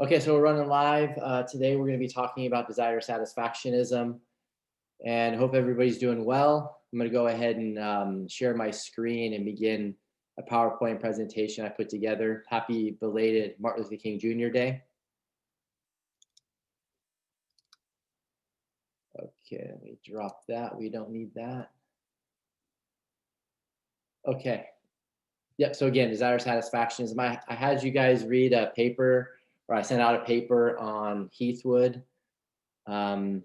Okay, so we're running live. Today we're going to be talking about desire satisfactionism and hope everybody's doing well. I'm going to go ahead and share my screen and begin a PowerPoint presentation I put together. Happy belated Martin Luther King Jr. Day. Okay, let me drop that. We don't need that. Okay. Yep, so again, desire satisfactionism. I had you guys read a paper, or I sent out a paper on Heathwood. And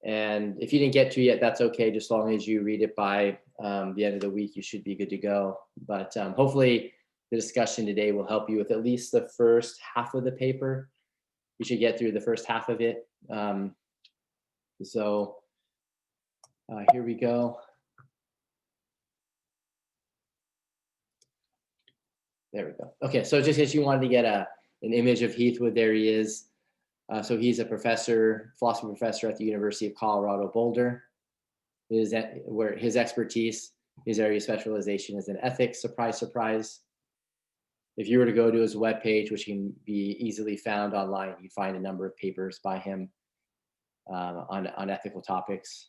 if you didn't get to it yet, that's okay. Just as long as you read it by the end of the week, you should be good to go. But hopefully the discussion today will help you with at least the first half of the paper. You should get through the first half of it. Here we go. There we go. Okay, so just in case you wanted to get an image of Heathwood, there he is. So he's a philosophy professor at the University of Colorado Boulder. Where his expertise, his area of specialization is in ethics. Surprise, surprise. If you were to go to his webpage, which can be easily found online, you'd find a number of papers by him on ethical topics.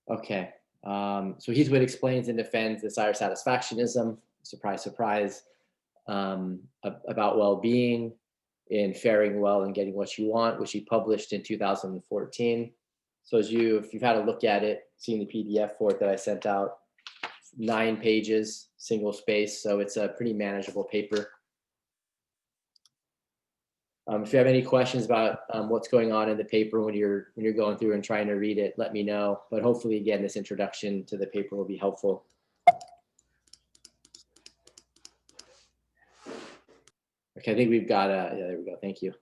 Okay, so Heathwood explains and defends desire satisfactionism. Surprise, surprise. About well-being in faring well and getting what you want, which he published in 2014. So if you've had a look at it, seen the PDF for it that I sent out, 9 pages, single space, so it's a pretty manageable paper. If you have any questions about what's going on in the paper when you're going through and trying to read it, let me know. But hopefully, again, this introduction to the paper will be helpful. Okay, I think we've got yeah, there we go. Thank you.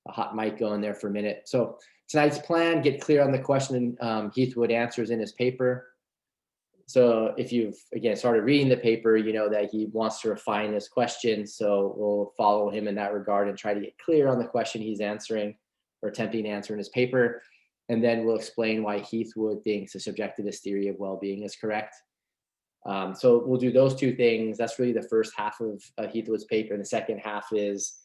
A hot mic going there for a minute. So tonight's plan, get clear on the question Heathwood answers in his paper. So if you've, again, started reading the paper, you know that he wants to refine his question. So we'll follow him in that regard and try to get clear on the question he's answering or attempting to answer in his paper. And then we'll explain why Heathwood thinks the subjectivist theory of well-being is correct. So we'll do those two things. That's really the first half of Heathwood's paper. And the second half is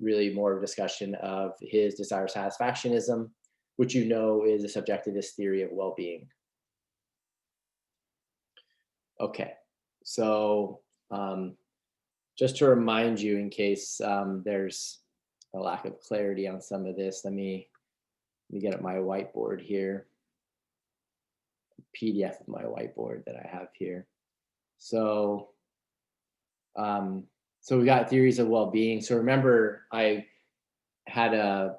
really more of a discussion of his desire satisfactionism, which you know is a subjectivist theory of well-being. Okay, so just to remind you, in case there's a lack of clarity on some of this, let me get up my whiteboard here. PDF of my whiteboard that I have here. So we got theories of well-being. So remember, I had an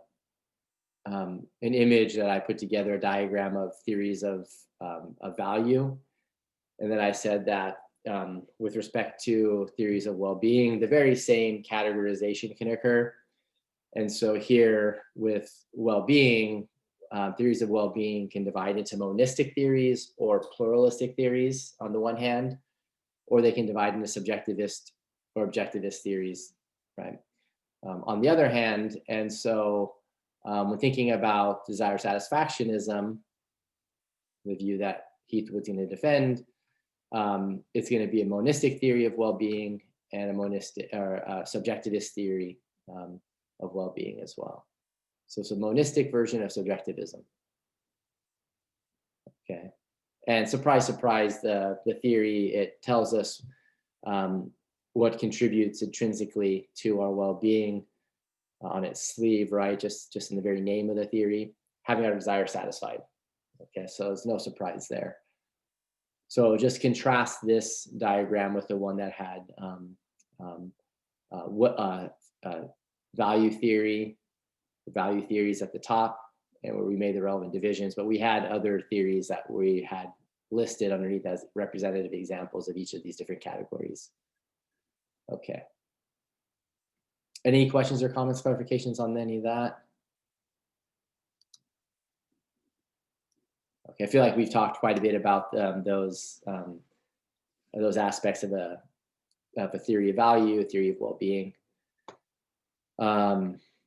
image that I put together, a diagram of theories of value. And then I said that with respect to theories of well-being, the very same categorization can occur. And so here with well-being, theories of well-being can divide into monistic theories or pluralistic theories on the one hand, or they can divide into subjectivist or objectivist theories, right? On the other hand, and so when thinking about desire satisfactionism, the view that Heathwood's going to defend, it's going to be a monistic theory of well-being and a monistic or a subjectivist theory of well-being as well. So it's a monistic version of subjectivism. Okay, and surprise, surprise, the theory, it tells us what contributes intrinsically to our well-being on its sleeve, right? Just in the very name of the theory, having our desire satisfied. Okay, so there's no surprise there. So just contrast this diagram with the one that had value theory. The value theories at the top, and where we made the relevant divisions, but we had other theories that we had listed underneath as representative examples of each of these different categories. Okay. Any questions or comments, clarifications on any of that? Okay, I feel like we've talked quite a bit about those aspects of a theory of value, a theory of well-being.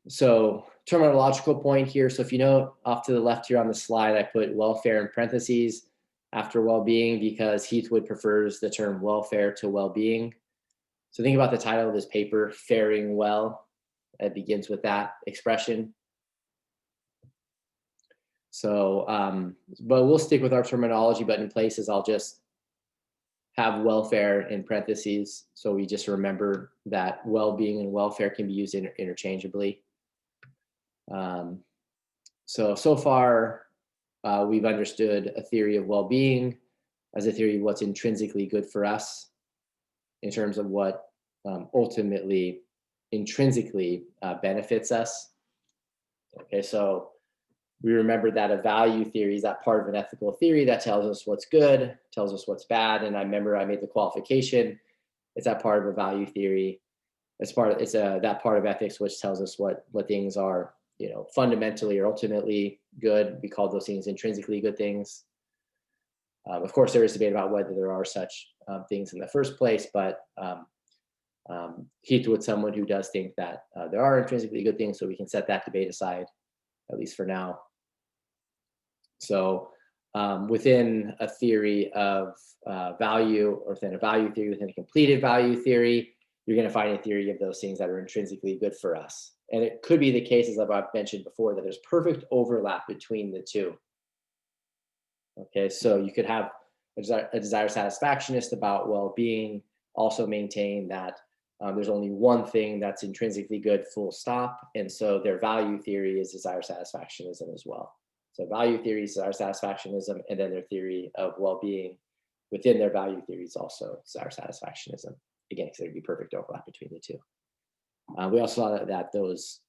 So terminological point here. So if you know off to the left here on the slide, I put welfare in parentheses after well-being because Heathwood prefers the term welfare to well-being. So think about the title of this paper, Faring Well. It begins with that expression. So, but we'll stick with our terminology, but in places I'll just have welfare in parentheses. So we just remember that well-being and welfare can be used interchangeably. So far, we've understood a theory of well-being as a theory of what's intrinsically good for us in terms of what ultimately intrinsically benefits us. Okay, so we remember that a value theory is that part of an ethical theory that tells us what's good, tells us what's bad. And I remember I made the qualification. It's that part of a value theory. It's that part of ethics which tells us what things are, fundamentally or ultimately good. We call those things intrinsically good things. Of course, there is debate about whether there are such things in the first place, but Heathwood's someone who does think that there are intrinsically good things, so we can set that debate aside, at least for now. So within a theory of value, or within a value theory, within a completed value theory, you're going to find a theory of those things that are intrinsically good for us. And it could be the case, as I've mentioned before, that there's perfect overlap between the two. Okay, so you could have a desire satisfactionist about well-being, also maintain that there's only one thing that's intrinsically good, full stop. And so their value theory is desire satisfactionism as well. So value theory is desire satisfactionism, and then their theory of well-being within their value theory is also desire satisfactionism. Again, because there'd be perfect overlap between the two. We also saw that those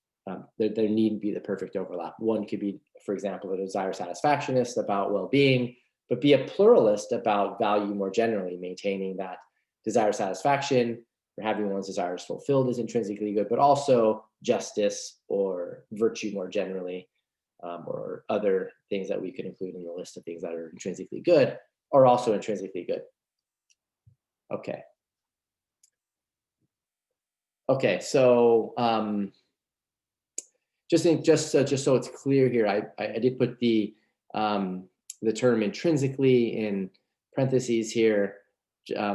there need to be the perfect overlap. One could be, for example, a desire satisfactionist about well-being, but be a pluralist about value more generally, maintaining that desire satisfaction or having one's desires fulfilled is intrinsically good, but also justice or virtue more generally, or other things that we could include in the list of things that are intrinsically good are also intrinsically good. Okay. Okay, so just so it's clear here, I did put the term intrinsically in parentheses here,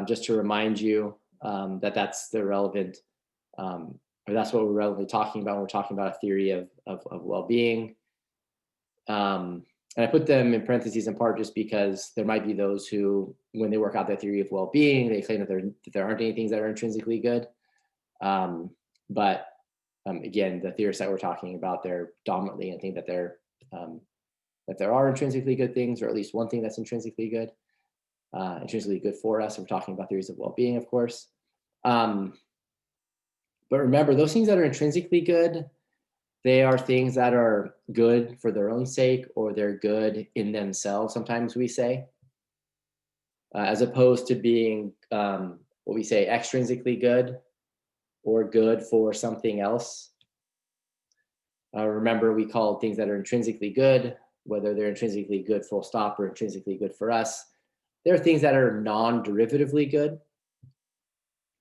just to remind you that that's the relevant, or that's what we're relevantly talking about when we're talking about a theory of well-being. And I put them in parentheses in part just because there might be those who, when they work out their theory of well-being, they claim that there aren't any things that are intrinsically good. But again, the theorists that we're talking about, they're dominantly and think that there are intrinsically good things, or at least one thing that's intrinsically good for us. We're talking about theories of well-being, of course. But remember, those things that are intrinsically good, they are things that are good for their own sake, or they're good in themselves, sometimes we say, as opposed to being what we say extrinsically good, or good for something else. Remember, we call things that are intrinsically good, whether they're intrinsically good full stop or intrinsically good for us, there are things that are non-derivatively good.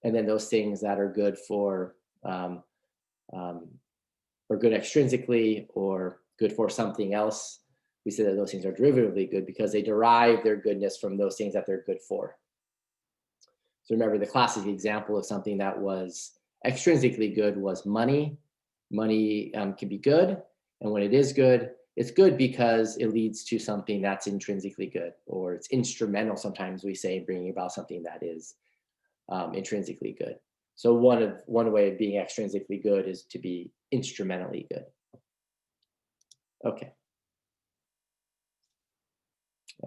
And then those things that are good for, or good extrinsically, or good for something else, we say that those things are derivatively good because they derive their goodness from those things that they're good for. So remember, the classic example of something that was extrinsically good was money. Money can be good, and when it is good, it's good because it leads to something that's intrinsically good, or it's instrumental, sometimes we say, in bringing about something that is intrinsically good. So one way of being extrinsically good is to be instrumentally good.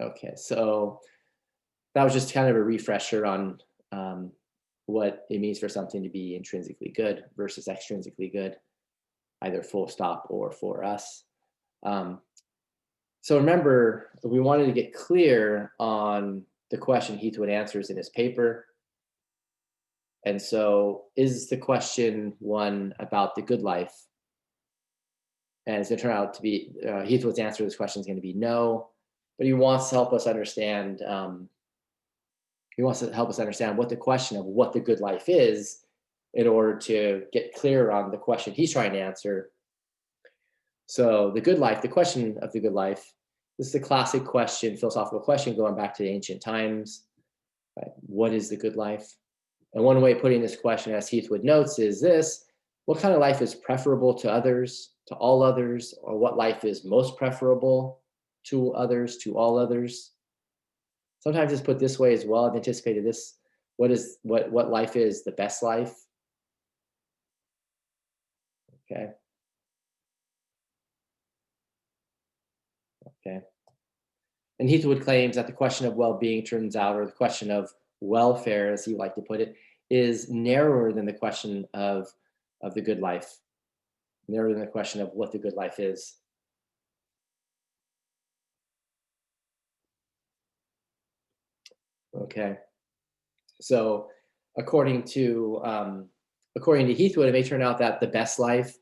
Okay, so that was just kind of a refresher on what it means for something to be intrinsically good versus extrinsically good, either full stop or for us. So remember, we wanted to get clear on the question Heathwood answers in his paper. And so is the question one about the good life? And it's going to turn out to be, Heathwood's answer to this question is going to be no, but he wants to help us understand what the question of what the good life is, in order to get clear on the question he's trying to answer. So the good life, the question of the good life, this is a classic question, philosophical question going back to the ancient times. Right? What is the good life? And one way of putting this question, as Heathwood notes, is this: what kind of life is preferable to others, to all others, or what life is most preferable to others, to all others? Sometimes it's put this way as well. I've anticipated this. What life is the best life? Okay. Okay. And Heathwood claims that the question of well-being turns out, or the question of welfare, as he like to put it, is narrower than the question of the good life, narrower than the question of what the good life is. Okay. So, according to according to Heathwood, it may turn out that the best life,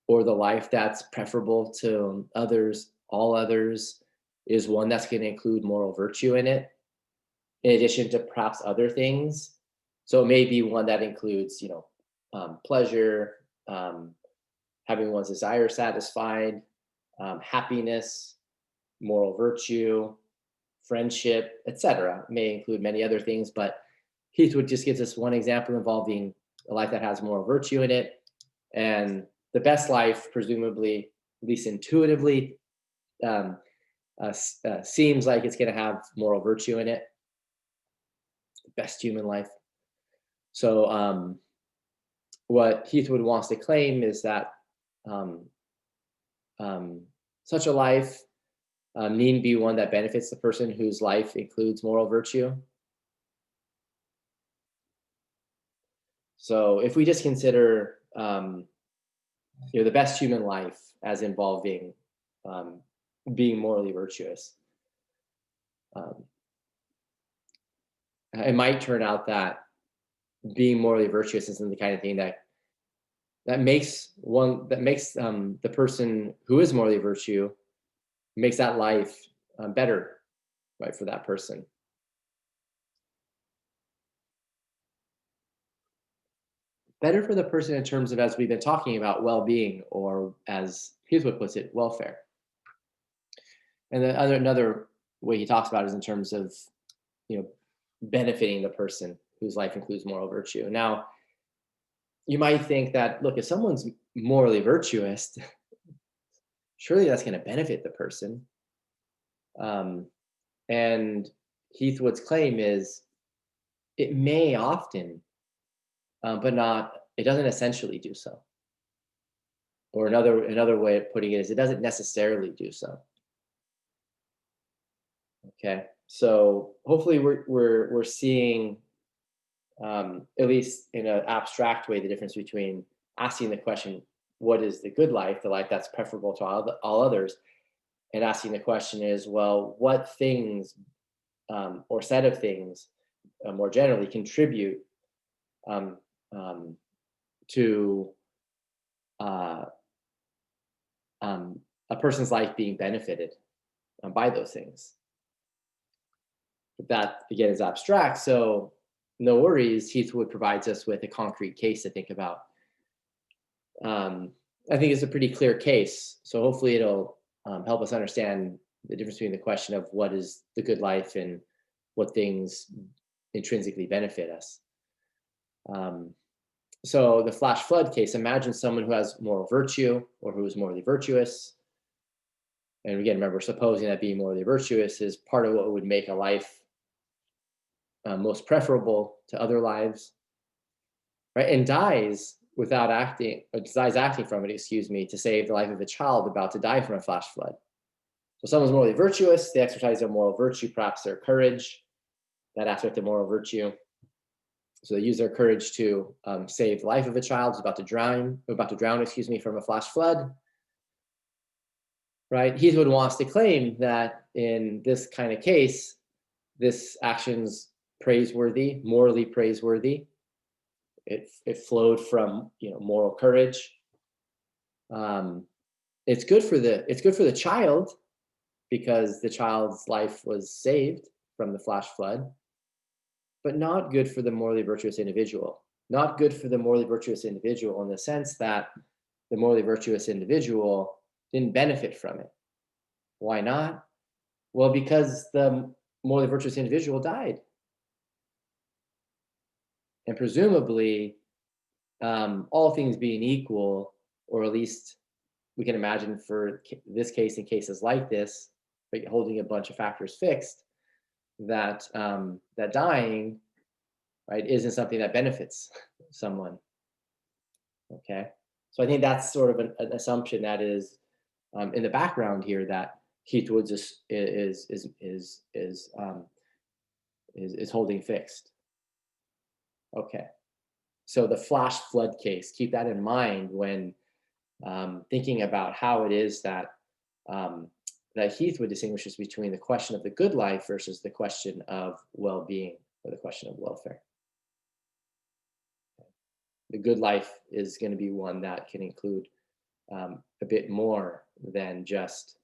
or the life that's preferable to others, all others, is one that's going to include moral virtue in it, in addition to perhaps other things. So it may be one that includes, pleasure, um, having one's desire satisfied, happiness, moral virtue, friendship, etc. May include many other things, but Heathwood just gives us one example involving a life that has moral virtue in it, and the best life, presumably, at least intuitively, um, seems like it's going to have moral virtue in it. Best human life. So, what Heathwood wants to claim is that um, um, such a life needn't be one that benefits the person whose life includes moral virtue. So, if we just consider, the best human life as involving um, being morally virtuous, um, it might turn out that being morally virtuous isn't the kind of thing that makes the person who is morally virtue, makes that life better, right, for that person. Better for the person in terms of, as we've been talking about, well-being, or as Heathwood puts it, welfare. And another way he talks about it is in terms of, you know, benefiting the person whose life includes moral virtue. Now, you might think that, look, if someone's morally virtuous, surely that's going to benefit the person. Um, and Heathwood's claim is it may often, but not. It doesn't essentially do so. Or another way of putting it is, it doesn't necessarily do so. Okay, so hopefully we're seeing, at least in an abstract way, the difference between asking the question, what is the good life, the life that's preferable to all others, and asking the question is, well, what things, or set of things, more generally, contribute um, um, to uh, a person's life being benefited by those things. But that, again, is abstract, so no worries. Heathwood provides us with a concrete case to think about. I think it's a pretty clear case, so hopefully it'll help us understand the difference between the question of what is the good life and what things intrinsically benefit us. Um, so the flash flood case: imagine someone who has moral virtue, or who is morally virtuous. And again, remember, supposing that being morally virtuous is part of what would make a life most preferable to other lives, right? And dies without acting, or dies acting from it, excuse me, to save the life of a child about to die from a flash flood. So someone's morally virtuous, they exercise their moral virtue, perhaps their courage, that aspect of moral virtue. So they use their courage to save the life of a child who's about to drown, excuse me, from a flash flood. Right? Heathwood wants to claim that in this kind of case, this action's praiseworthy, morally praiseworthy. It flowed from, moral courage. It's good for the child, because the child's life was saved from the flash flood, but not good for the morally virtuous individual. Not good for the morally virtuous individual in the sense that the morally virtuous individual didn't benefit from it. Why not? Well, because the morally virtuous individual died. And presumably, all things being equal, or at least we can imagine for this case and cases like this, like holding a bunch of factors fixed, that that dying, right, isn't something that benefits someone. Okay, so I think that's sort of an assumption that is in the background here, that Heathwood is holding fixed. Okay, so the flash flood case, keep that in mind when thinking about how it is that that Heathwood distinguishes between the question of the good life versus the question of well-being, or the question of welfare. The good life is going to be one that can include a bit more than just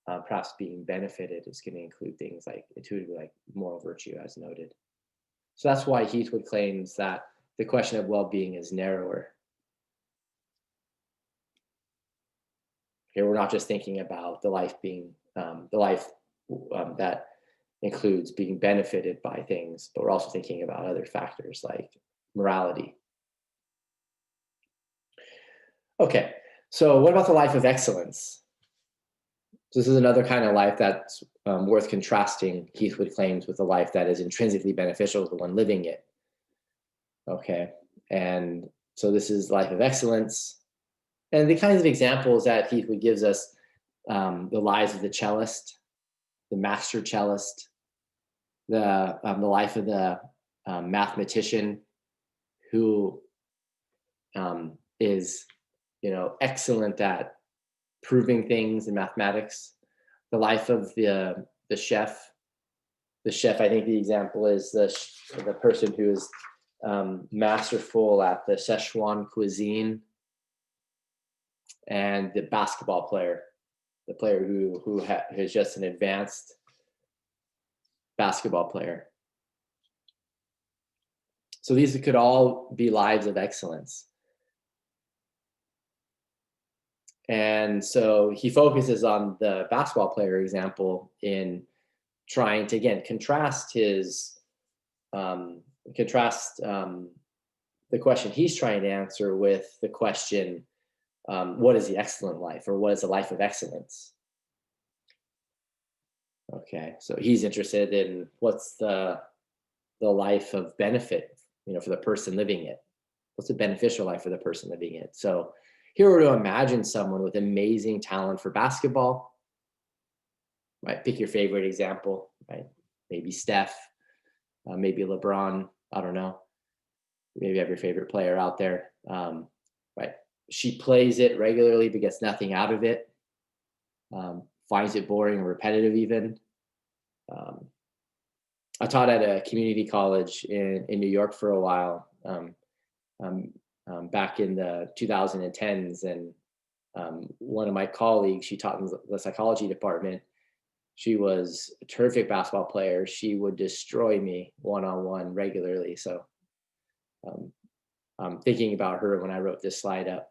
perhaps being benefited. It's going to include things like intuitively, like moral virtue, as noted. So that's why Heathwood claims that the question of well-being is narrower. Here, we're not just thinking about the life being the life that includes being benefited by things, but we're also thinking about other factors like morality. Okay, so what about the life of excellence? This is another kind of life that's worth contrasting Heathwood claims with a life that is intrinsically beneficial to the one living it. Okay, and so this is life of excellence. And the kinds of examples that Heathwood gives us, the lives of the cellist, the master cellist, the life of the mathematician who is, excellent at proving things in mathematics, the life of the chef. The chef, I think the example is the person who is masterful at the Szechuan cuisine, and the basketball player, the player who is just an advanced basketball player. So these could all be lives of excellence. And so he focuses on the basketball player example in trying to, again, contrast the question he's trying to answer with the question, what is the excellent life, or what is a life of excellence? Okay, so he's interested in what's the life of benefit, for the person living it. What's a beneficial life for the person living it? So here we're to imagine someone with amazing talent for basketball. Right, pick your favorite example. Right, maybe Steph, maybe LeBron. I don't know. Maybe you have your favorite player out there. Right, she plays it regularly but gets nothing out of it. Finds it boring and repetitive even. I taught at a community college in New York for a while, back in the 2010s, and one of my colleagues, she taught in the psychology department. She was a terrific basketball player. She would destroy me one-on-one regularly. So I'm thinking about her when I wrote this slide up.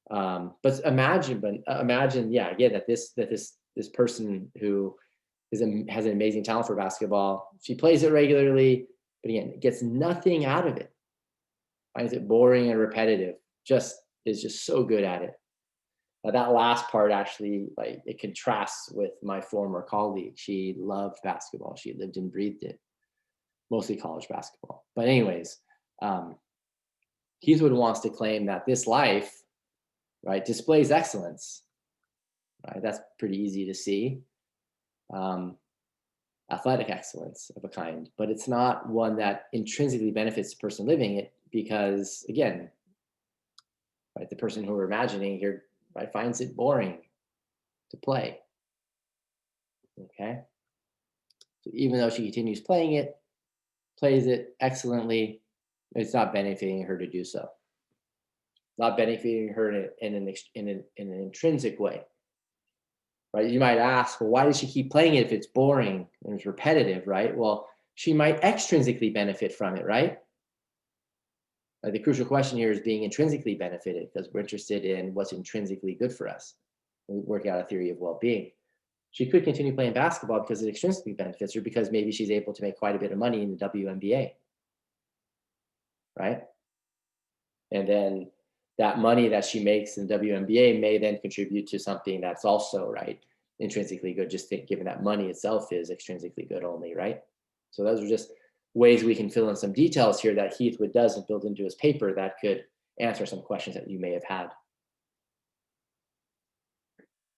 But imagine, yeah, again, that this person who has an amazing talent for basketball. She plays it regularly, but again, gets nothing out of it. Finds it boring and repetitive. Is just so good at it. That last part actually, like, it contrasts with my former colleague. She loved basketball. She lived and breathed it, mostly college basketball. But anyways, Heathwood wants to claim that this life, right, displays excellence. Right, that's pretty easy to see. Athletic excellence of a kind, but it's not one that intrinsically benefits the person living it, because again, right, the person who we're imagining here, right, finds it boring to play. Okay, so even though she continues playing it, plays it excellently, it's not benefiting her to do so. Not benefiting her in an intrinsic way. Right? You might ask, well, why does she keep playing it if it's boring and it's repetitive, right? Well, she might extrinsically benefit from it, right? The crucial question here is being intrinsically benefited, because we're interested in what's intrinsically good for us. We work out a theory of well-being. She could continue playing basketball because it extrinsically benefits her, because maybe she's able to make quite a bit of money in the WNBA. right? And then that money that she makes in WNBA may then contribute to something that's also, right, intrinsically good, just given that money itself is extrinsically good only, right? So those are just ways we can fill in some details here that Heathwood does and build into his paper that could answer some questions that you may have had.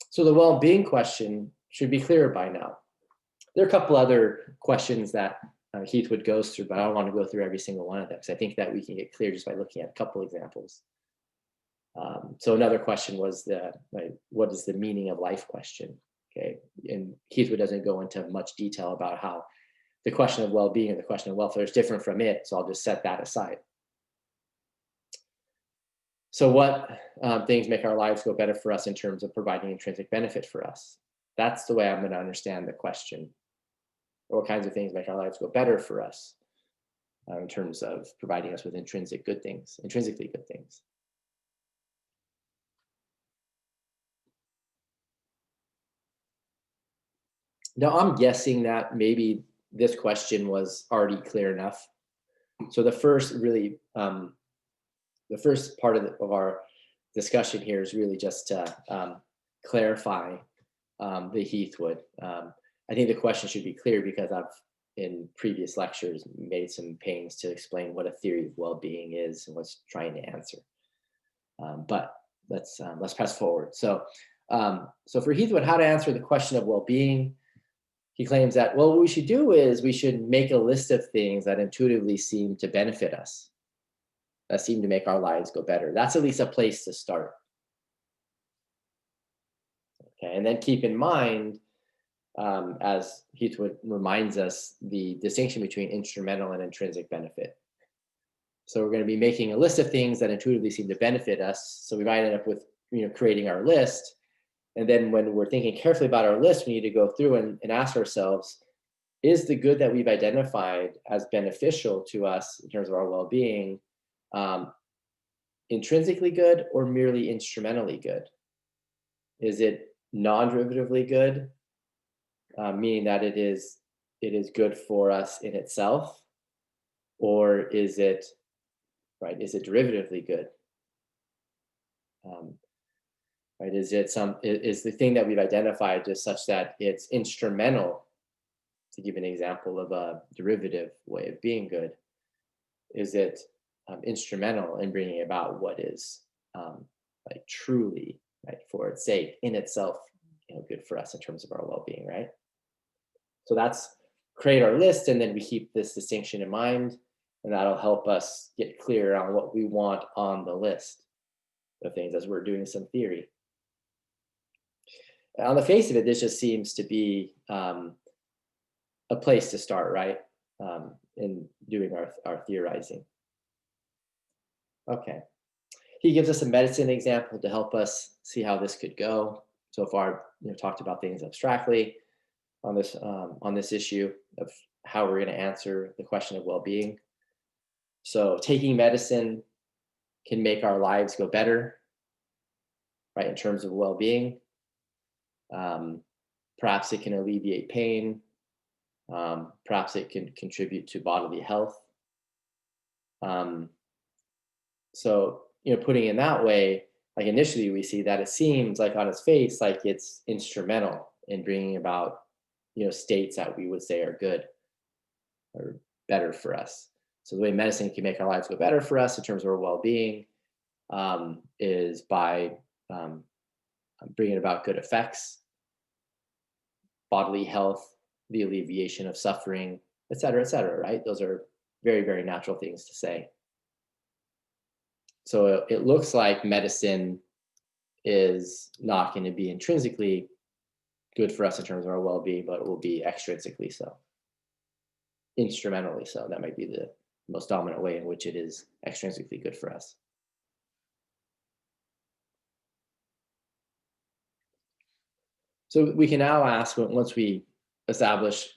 So the well-being question should be clearer by now. There are a couple other questions that Heathwood goes through, but I don't want to go through every single one of them because I think that we can get clear just by looking at a couple examples. So another question was what is the meaning of life question? Okay, and Heathwood doesn't go into much detail about how the question of well-being and the question of welfare is different from it, so I'll just set that aside. So what things make our lives go better for us in terms of providing intrinsic benefit for us? That's the way I'm going to understand the question. What kinds of things make our lives go better for us in terms of providing us with intrinsically good things? Now, I'm guessing that maybe this question was already clear enough. So the first part of our discussion here is really just to clarify the Heathwood. I think the question should be clear because I've, in previous lectures, made some pains to explain what a theory of well-being is and what's trying to answer. But let's press forward. So for Heathwood, how to answer the question of well-being, he claims that, well, what we should do is we should make a list of things that intuitively seem to benefit us, that seem to make our lives go better. That's at least a place to start. Okay, and then keep in mind, as Heathwood reminds us, the distinction between instrumental and intrinsic benefit. So we're going to be making a list of things that intuitively seem to benefit us. So we might end up with, creating our list. And then when we're thinking carefully about our list, we need to go through and ask ourselves, is the good that we've identified as beneficial to us in terms of our well-being intrinsically good or merely instrumentally good? Is it non-derivatively good, meaning that it is good for us in itself, or is it derivatively good? Right? Is the thing that we've identified just such that it's instrumental? To give an example of a derivative way of being good, is it instrumental in bringing about what is truly, right, for its sake, in itself, good for us in terms of our well-being, right? So that's create our list, and then we keep this distinction in mind, and that'll help us get clear on what we want on the list of things as we're doing some theory. On the face of it, this just seems to be a place to start, right, in doing our theorizing. Okay. He gives us a medicine example to help us see how this could go. So far, talked about things abstractly on this issue of how we're going to answer the question of well-being. So taking medicine can make our lives go better, right, in terms of well-being. Perhaps it can alleviate pain. Perhaps it can contribute to bodily health. So, putting it that way, like initially we see that it seems like on its face, like it's instrumental in bringing about, states that we would say are good or better for us. So the way medicine can make our lives go better for us in terms of our well-being is by bringing about good effects, bodily health, the alleviation of suffering, et cetera, right? Those are very, very natural things to say. So it looks like medicine is not going to be intrinsically good for us in terms of our well-being, but it will be extrinsically so, instrumentally so. That might be the most dominant way in which it is extrinsically good for us. So we can now ask, once we establish,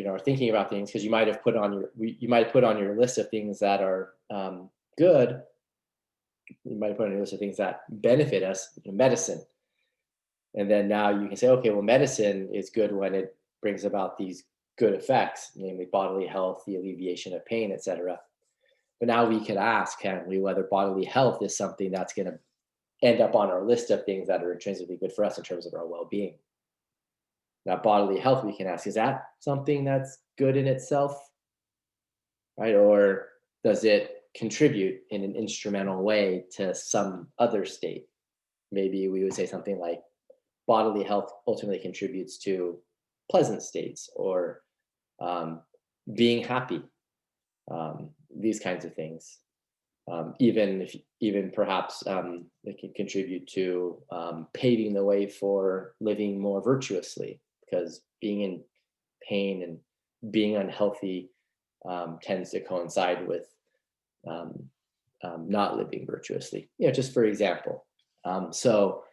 are thinking about things, because you might have put on your list of things that are good. You might put on your list of things that benefit us, medicine. And then now you can say, okay, well, medicine is good when it brings about these good effects, namely bodily health, the alleviation of pain, et cetera. But now we could ask, can't we, whether bodily health is something that's going to end up on our list of things that are intrinsically good for us in terms of our well-being. Now, bodily health, we can ask, is that something that's good in itself, right? Or does it contribute in an instrumental way to some other state? Maybe we would say something like bodily health ultimately contributes to pleasant states or being happy, these kinds of things. Even perhaps it can contribute to paving the way for living more virtuously, because being in pain and being unhealthy tends to coincide with not living virtuously. Just for example. So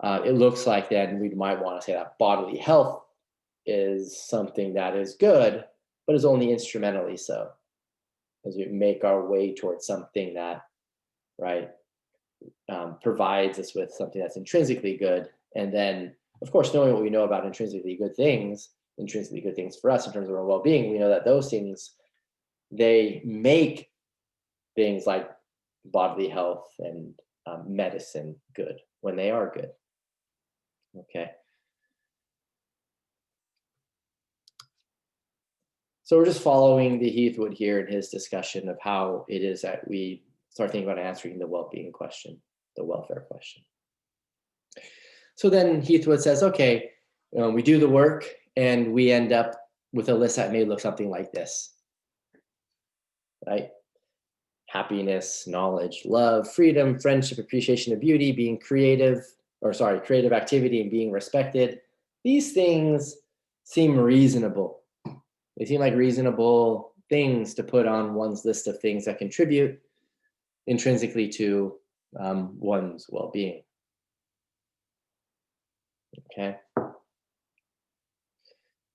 it looks like then we might want to say that bodily health is something that is good, but is only instrumentally so, as we make our way towards something that, right, provides us with something that's intrinsically good. And then, of course, knowing what we know about intrinsically good things for us in terms of our well-being, we know that those things, they make things like bodily health and medicine good when they are good. Okay. So we're just following the Heathwood here in his discussion of how it is that we start thinking about answering the well-being question, the welfare question. So then Heathwood says, okay, we do the work and we end up with a list that may look something like this, right? Happiness, knowledge, love, freedom, friendship, appreciation of beauty, being creative activity and being respected. These things seem reasonable. They seem like reasonable things to put on one's list of things that contribute intrinsically to one's well-being. Okay.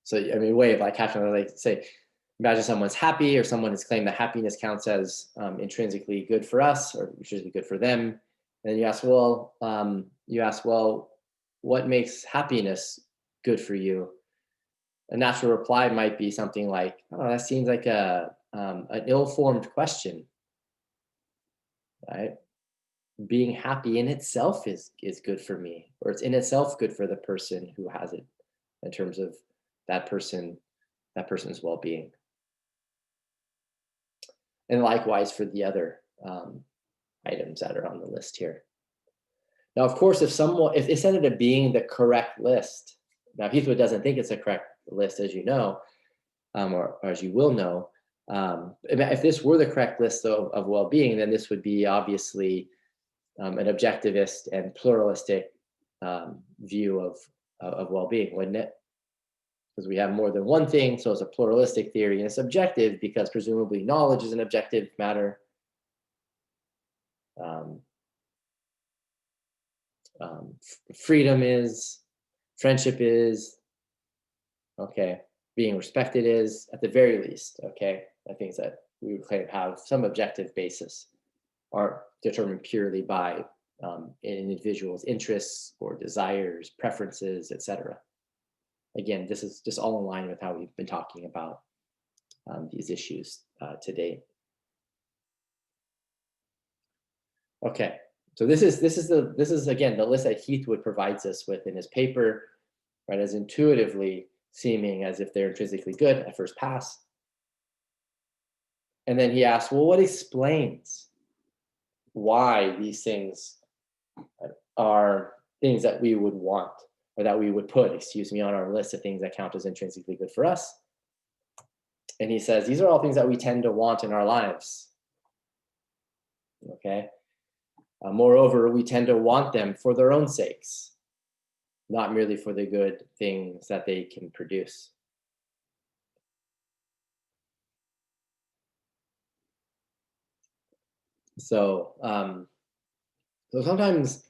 So, I mean, a way of like capturing, like say, imagine someone's happy, or someone has claimed that happiness counts as intrinsically good for us, or intrinsically good for them. And you ask, well, what makes happiness good for you? A natural reply might be something like, "Oh, that seems like an ill-formed question, right? Being happy in itself is good for me, or it's in itself good for the person who has it, in terms of that person's well-being." And likewise for the other items that are on the list here. Now, of course, if instead of it being the correct list, now Heathwood doesn't think it's a correct list, as you know, or as you will know. If this were the correct list of well-being, then this would be obviously an objectivist and pluralistic view of well-being, wouldn't it? Because we have more than one thing, so it's a pluralistic theory, and it's objective because presumably knowledge is an objective matter. Freedom is, friendship is, okay, being respected is, at the very least, okay, the things that we would claim have some objective basis are determined purely by an individual's interests or desires, preferences, etc. Again, this is just all in line with how we've been talking about these issues today. Okay, so this is again the list that Heathwood provides us with in his paper, right? As intuitively seeming as if they're intrinsically good at first pass. And then he asks, well, what explains why these things are things that we would want, or that we would put, on our list of things that count as intrinsically good for us? And he says, these are all things that we tend to want in our lives. Okay. Moreover, we tend to want them for their own sakes, not merely for the good things that they can produce. So, sometimes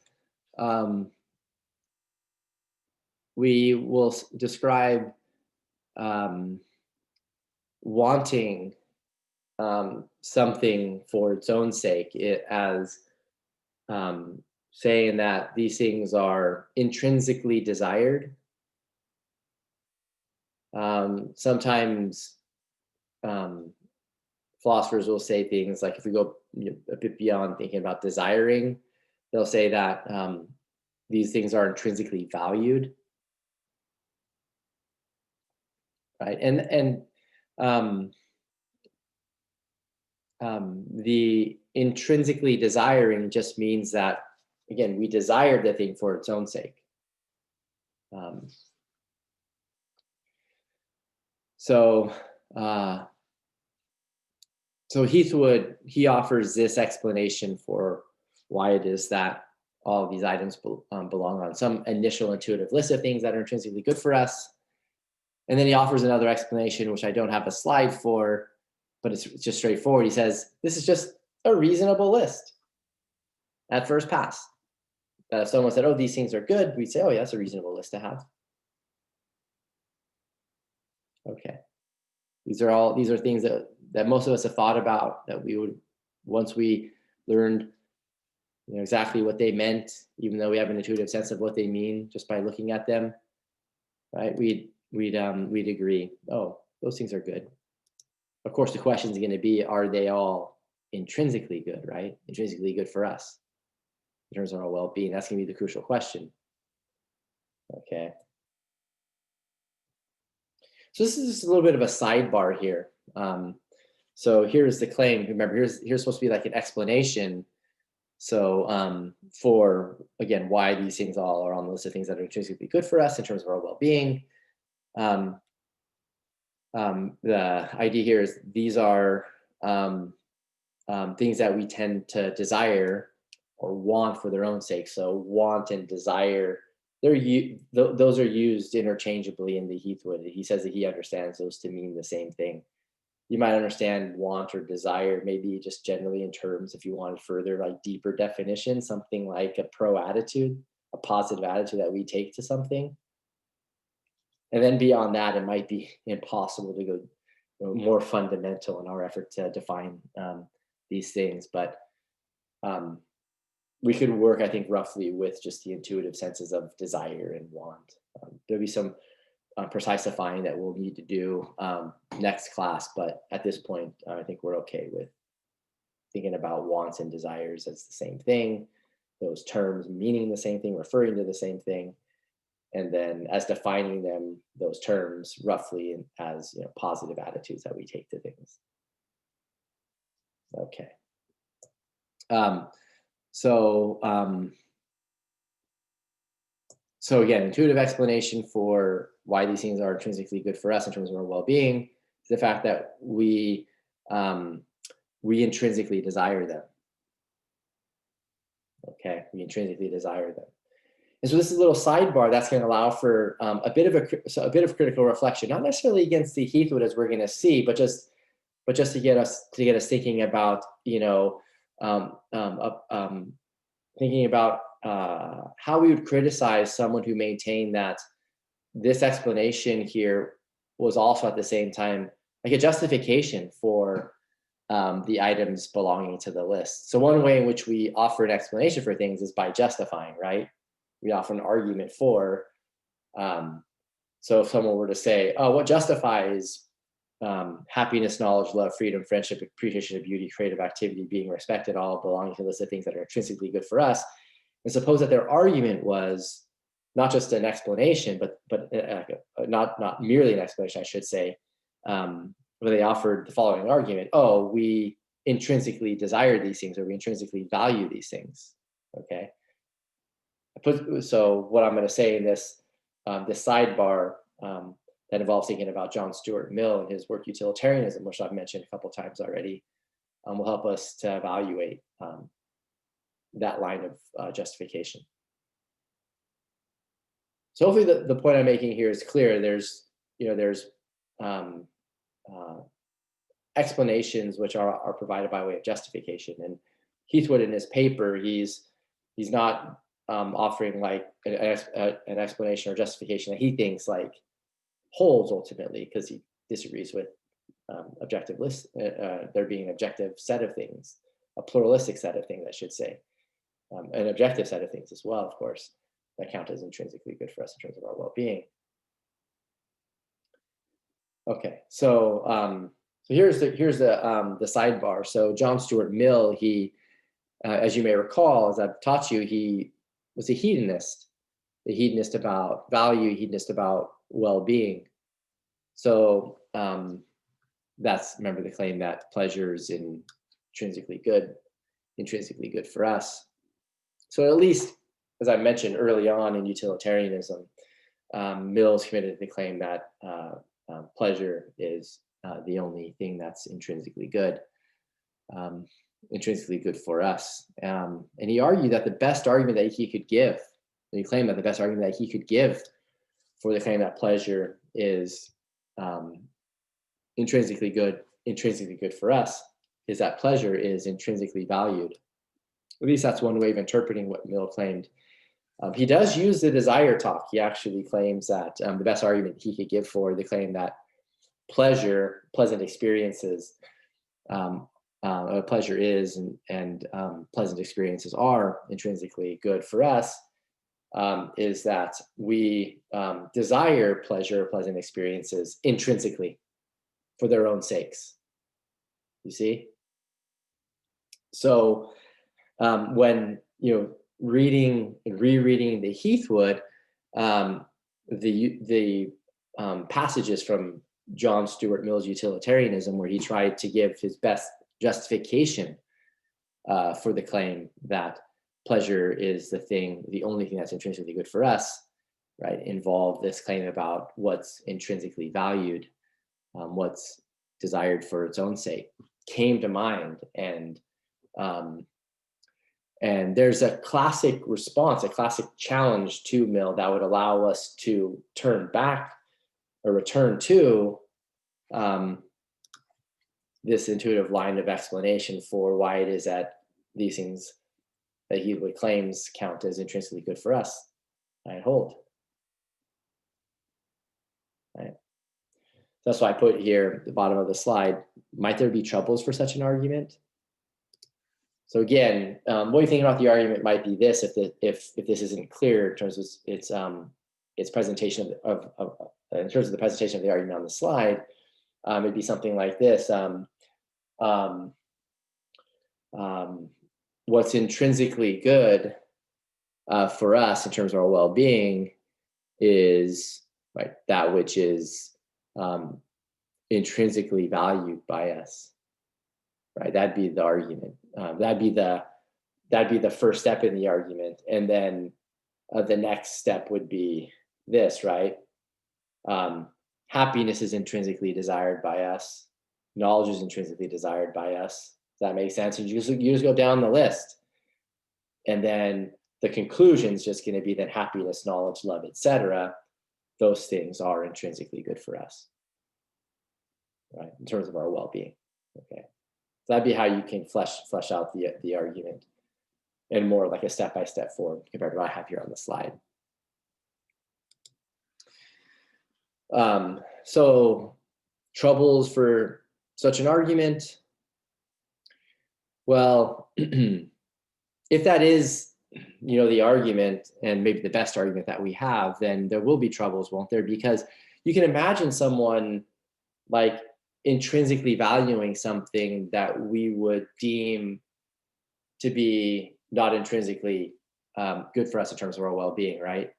we will describe wanting something for its own sake as saying that these things are intrinsically desired. Sometimes philosophers will say things like, if we go a bit beyond thinking about desiring, they'll say that these things are intrinsically valued, right? And um, the intrinsically desiring just means that, again, we desire the thing for its own sake. Um, so so Heathwood, he offers this explanation for why it is that all of these items belong on some initial intuitive list of things that are intrinsically good for us. And then he offers another explanation, which I don't have a slide for, but it's just straightforward. He says, this is just a reasonable list at first pass. If someone said, oh, these things are good, we'd say, oh, yeah, that's a reasonable list to have. Okay. These are things that most of us have thought about, that we would, once we learned exactly what they meant, even though we have an intuitive sense of what they mean just by looking at them, right? We'd agree, oh, those things are good. Of course, the question is going to be, are they all intrinsically good, right? Intrinsically good for us in terms of our well-being? That's going to be the crucial question. Okay. So this is just a little bit of a sidebar here. So here's the claim. Remember, here's supposed to be like an explanation. So for, again, why these things all are on the list of things that are intrinsically good for us in terms of our well-being. The idea here is these are things that we tend to desire or want for their own sake. So want and desire, those are used interchangeably in the Heathwood. He says that he understands those to mean the same thing. You might understand want or desire maybe just generally in terms, if you wanted further, like deeper definition, something like a pro attitude, a positive attitude that we take to something. And then beyond that, it might be impossible to go more fundamental in our effort to define these things. But we could work, I think, roughly with just the intuitive senses of desire and want. There'll be some precisifying that we'll need to do next class, but at this point, I think we're okay with thinking about wants and desires as the same thing, those terms meaning the same thing, referring to the same thing, and then as defining them, those terms roughly as positive attitudes that we take to things. Okay. So again, intuitive explanation for why these things are intrinsically good for us in terms of our well-being is the fact that we intrinsically desire them. Okay, we intrinsically desire them. And so this is a little sidebar that's going to allow for a bit of critical reflection, not necessarily against the Heathwood as we're going to see, but just to get us thinking about thinking about how we would criticize someone who maintained that this explanation here was also at the same time like a justification for the items belonging to the list. So one way in which we offer an explanation for things is by justifying, right? We offer an argument for. So if someone were to say, oh, what justifies happiness, knowledge, love, freedom, friendship, appreciation of beauty, creative activity, being respected, all belonging to a list of things that are intrinsically good for us. And suppose that their argument was not just an explanation, but not merely an explanation, I should say, where they offered the following argument: oh, we intrinsically desire these things, or we intrinsically value these things. Okay. So what I'm going to say in this sidebar that involves thinking about John Stuart Mill and his work Utilitarianism, which I've mentioned a couple of times already, will help us to evaluate that line of justification. So hopefully the point I'm making here is clear. There's explanations which are provided by way of justification. And Heathwood in his paper, he's not offering like an explanation or justification that he thinks like holds ultimately, because he disagrees with objective list, there being an objective set of things, a pluralistic set of things, I should say, an objective set of things as well, of course, that count as intrinsically good for us in terms of our well-being. Okay, so So here's the sidebar. So John Stuart Mill, he, as you may recall, as I've taught you, he was a hedonist about value, hedonist about well-being. So that's, remember, the claim that pleasure is intrinsically good for us. So at least, as I mentioned early on in utilitarianism, Mill's committed to the claim that pleasure is the only thing that's intrinsically good for us. And he argued that the best argument that he could give, and he claimed that the best argument that he could give for the claim that pleasure is intrinsically good for us, is that pleasure is intrinsically valued. At least that's one way of interpreting what Mill claimed. He does use the desire talk. He actually claims that the best argument he could give for the claim that pleasant experiences, pleasure is, and pleasant experiences are intrinsically good for us, is that we desire pleasure, pleasant experiences intrinsically for their own sakes. You see? So when reading and rereading the Heathwood, the passages from John Stuart Mill's utilitarianism, where he tried to give his best justification for the claim that pleasure is the only thing that's intrinsically good for us, right, involve this claim about what's intrinsically valued, what's desired for its own sake, came to mind. And there's a classic response, a classic challenge to Mill that would allow us to turn back or return to this intuitive line of explanation for why it is that these things that he claims count as intrinsically good for us, I hold. Right. That's why I put here at the bottom of the slide, might there be troubles for such an argument? So again, what you think about the argument might be this, if this isn't clear in terms of its presentation in terms of the presentation of the argument on the slide, it'd be something like this. What's intrinsically good for us in terms of our well-being is, right, that which is intrinsically valued by us. Right, that'd be the argument. That'd be the first step in the argument, and then the next step would be this, right? Happiness is intrinsically desired by us. Knowledge is intrinsically desired by us. Does that make sense? And you just go down the list, and then the conclusion is just going to be that happiness, knowledge, love, etc. Those things are intrinsically good for us, right? In terms of our well-being. Okay. So that'd be how you can flesh out the argument in more like a step-by-step form compared to what I have here on the slide. So troubles for such an argument. Well, if that is, the argument, and maybe the best argument that we have, then there will be troubles, won't there? Because you can imagine someone like intrinsically valuing something that we would deem to be not intrinsically good for us in terms of our well-being, right?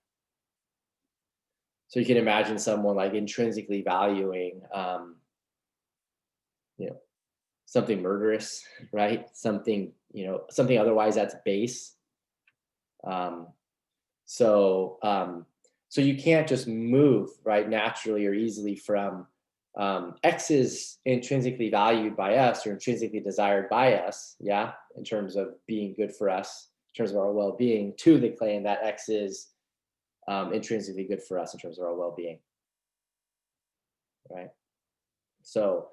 So you can imagine someone like intrinsically valuing, something murderous, right? Something otherwise that's base. So you can't just move, right, naturally or easily from X is intrinsically valued by us or intrinsically desired by us, yeah, in terms of being good for us, in terms of our well-being, to the claim that X is intrinsically good for us in terms of our well-being, right? So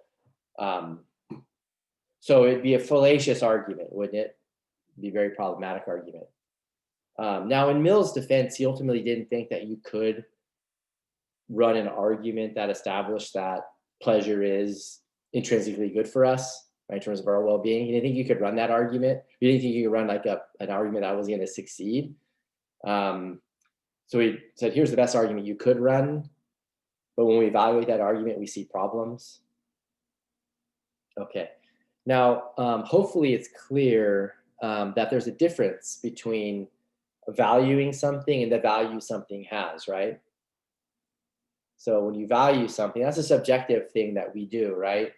it'd be a fallacious argument, wouldn't it? It'd be a very problematic argument. Now, in Mill's defense, he ultimately didn't think that you could run an argument that established that pleasure is intrinsically good for us, right, in terms of our well-being. He didn't think you could run that argument. He didn't think you could run like an argument that was going to succeed. So he said, here's the best argument you could run. But when we evaluate that argument, we see problems. Okay. Now, hopefully it's clear that there's a difference between valuing something and the value something has, right? So when you value something, that's a subjective thing that we do, right?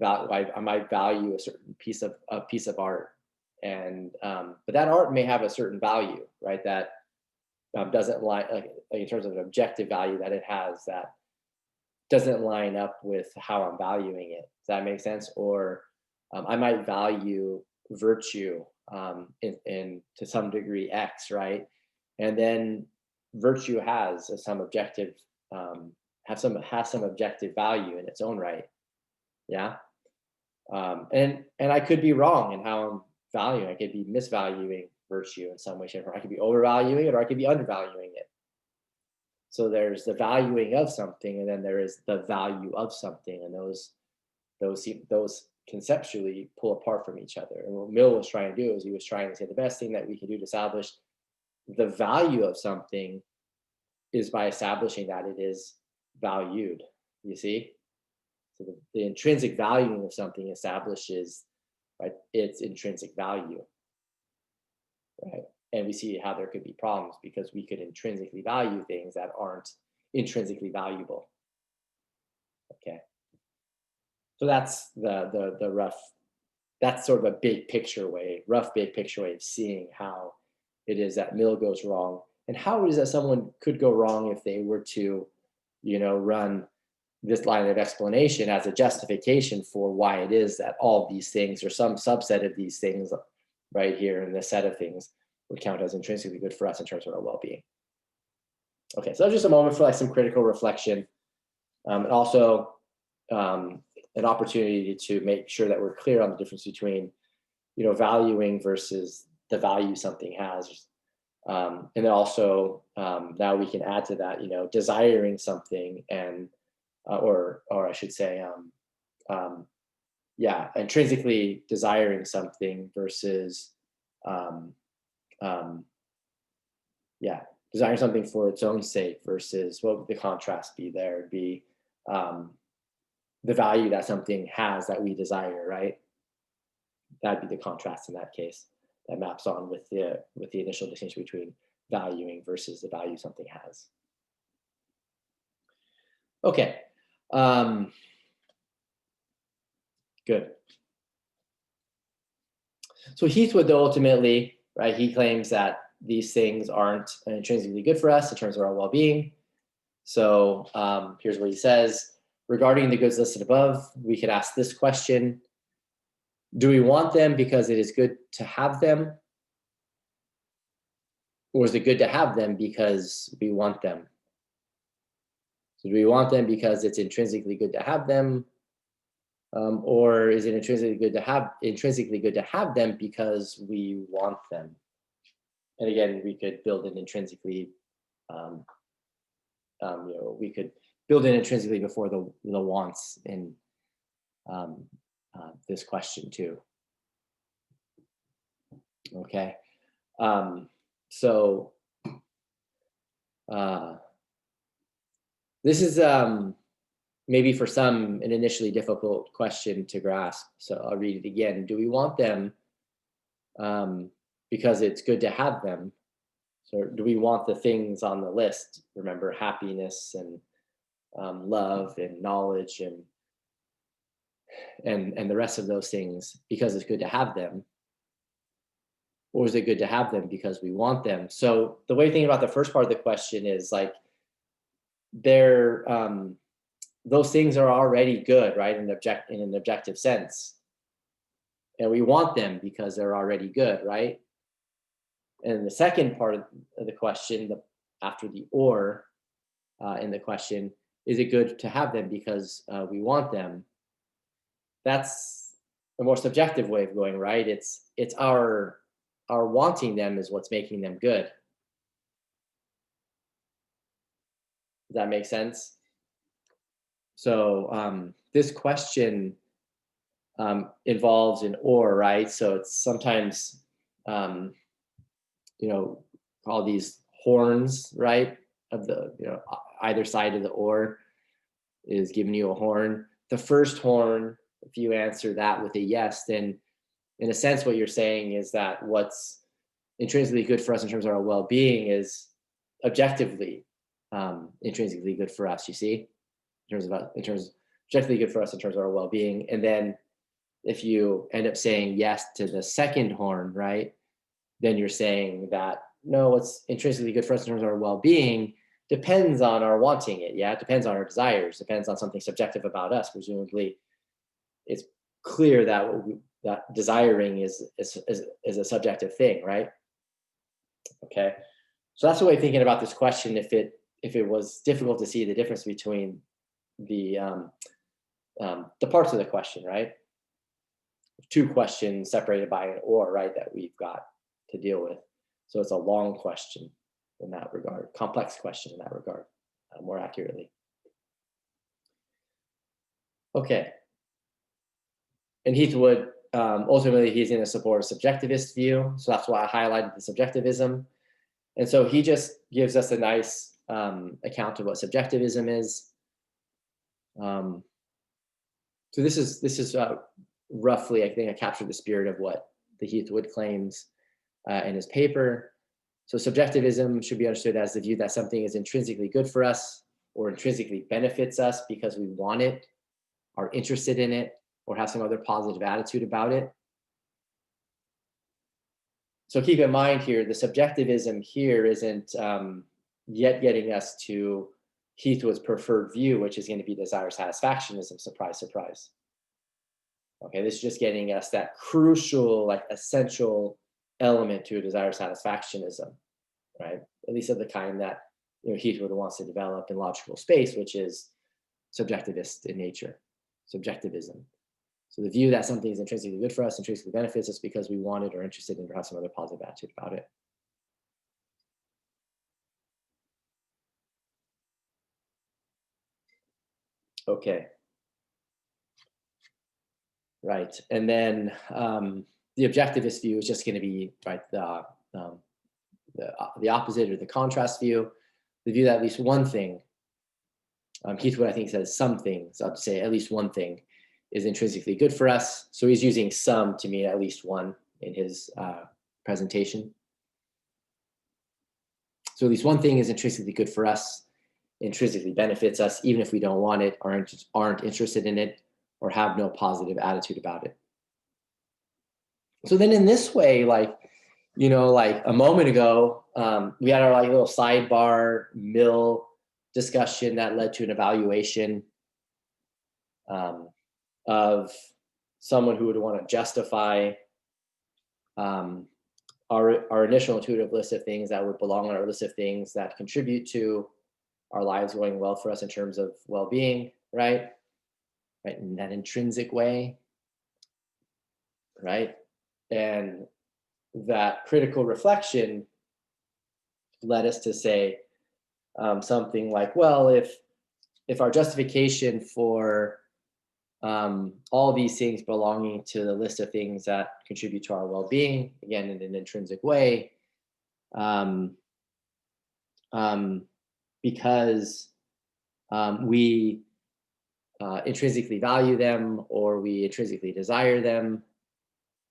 I might value a certain piece of art, and but that art may have a certain value, right? That doesn't line like in terms of an objective value that it has that doesn't line up with how I'm valuing it. Does that make sense? Or I might value virtue in to some degree X, right? And then virtue has some objective has some objective value in its own right. Yeah. And I could be wrong in how I'm valuing. I could be misvaluing virtue in some way, shape, or I could be overvaluing it, or I could be undervaluing it. So there's the valuing of something, and then there is the value of something, and those conceptually pull apart from each other. And what Mill was trying to do is he was trying to say the best thing that we can do to establish the value of something is by establishing that it is valued. You see, so the intrinsic valuing of something establishes right its intrinsic value, right? And we see how there could be problems because we could intrinsically value things that aren't intrinsically valuable. Okay, so that's the rough. That's sort of a rough big picture way of seeing how it is that Mill goes wrong, and how it is that someone could go wrong if they were to, run this line of explanation as a justification for why it is that all of these things or some subset of these things right here in this set of things would count as intrinsically good for us in terms of our well-being. Okay, so that's just a moment for like some critical reflection, and also an opportunity to make sure that we're clear on the difference between, valuing versus the value something has. And then also now we can add to that, desiring something and, or I should say, intrinsically desiring something versus, um, um, desiring something for its own sake versus what would the contrast be there? It'd be um, the value that something has that we desire, right? That'd be the contrast in that case that maps on with the initial distinction between valuing versus the value something has. Okay, good. So Heathwood, though, ultimately, right, he claims that these things aren't intrinsically good for us in terms of our well-being. So here's what he says. Regarding the goods listed above, we could ask this question. Do we want them because it is good to have them? Or is it good to have them because we want them? So do we want them because it's intrinsically good to have them? Or is it intrinsically good to have them because we want them? And again, we could build an intrinsically, um, we could build in intrinsically before the wants in this question too. Okay, so this is maybe for some an initially difficult question to grasp. So I'll read it again. Do we want them because it's good to have them? So do we want the things on the list? Remember, happiness and love and knowledge and the rest of those things because it's good to have them? Or is it good to have them because we want them? So the way to think about the first part of the question is like they're those things are already good, right? In an objective sense. And we want them because they're already good, right? And the second part of the question, after the or in the question, is it good to have them because we want them? That's a more subjective way of going, right? It's our wanting them is what's making them good. Does that make sense? So this question involves an or, right? So it's sometimes, all these horns, right? Of the, either side of the or is giving you a horn. The first horn if you answer that with a yes, then in a sense, what you're saying is that what's intrinsically good for us in terms of our well-being is objectively intrinsically good for us. You see, in terms objectively good for us in terms of our well-being. And then if you end up saying yes to the second horn, right, then you're saying that no, what's intrinsically good for us in terms of our well-being depends on our wanting it. Yeah, it depends on our desires, depends on something subjective about us. Presumably, it's clear that that desiring is a subjective thing, right? Okay, so that's the way of thinking about this question. If it was difficult to see the difference between the parts of the question, right? Two questions separated by an or, right, that we've got to deal with. So it's a long question in that regard, complex question in that regard, more accurately. Okay. And Heathwood, ultimately, he's in a support of subjectivist view. So that's why I highlighted the subjectivism. And so he just gives us a nice account of what subjectivism is. So this is roughly, I think I captured the spirit of what the Heathwood claims in his paper. So subjectivism should be understood as the view that something is intrinsically good for us or intrinsically benefits us because we want it, are interested in it, or have some other positive attitude about it. So keep in mind here, the subjectivism here isn't yet getting us to Heathwood's preferred view, which is going to be desire satisfactionism. Surprise, surprise. Okay, this is just getting us that crucial, like essential element to a desire satisfactionism, right? At least of the kind that Heathwood wants to develop in logical space, which is subjectivist in nature, subjectivism. So the view that something is intrinsically good for us, intrinsically benefits us because we want it or interested in or have some other positive attitude about it. Okay. Right. And then the objectivist view is just going to be right the opposite or the contrast view, the view that at least one thing, Heathwood I think says some things, I'll say at least one thing is intrinsically good for us. So he's using some to mean at least one in his presentation. So at least one thing is intrinsically good for us, intrinsically benefits us, even if we don't want it, aren't interested in it, or have no positive attitude about it. So then in this way, like a moment ago, we had our like little sidebar mill discussion that led to an evaluation of someone who would want to justify our initial intuitive list of things that would belong on our list of things that contribute to our lives going well for us in terms of well-being, right? Right, in that intrinsic way, right? And that critical reflection led us to say something like, well, if our justification for all these things belonging to the list of things that contribute to our well-being, again, in an intrinsic way, because we intrinsically value them or we intrinsically desire them,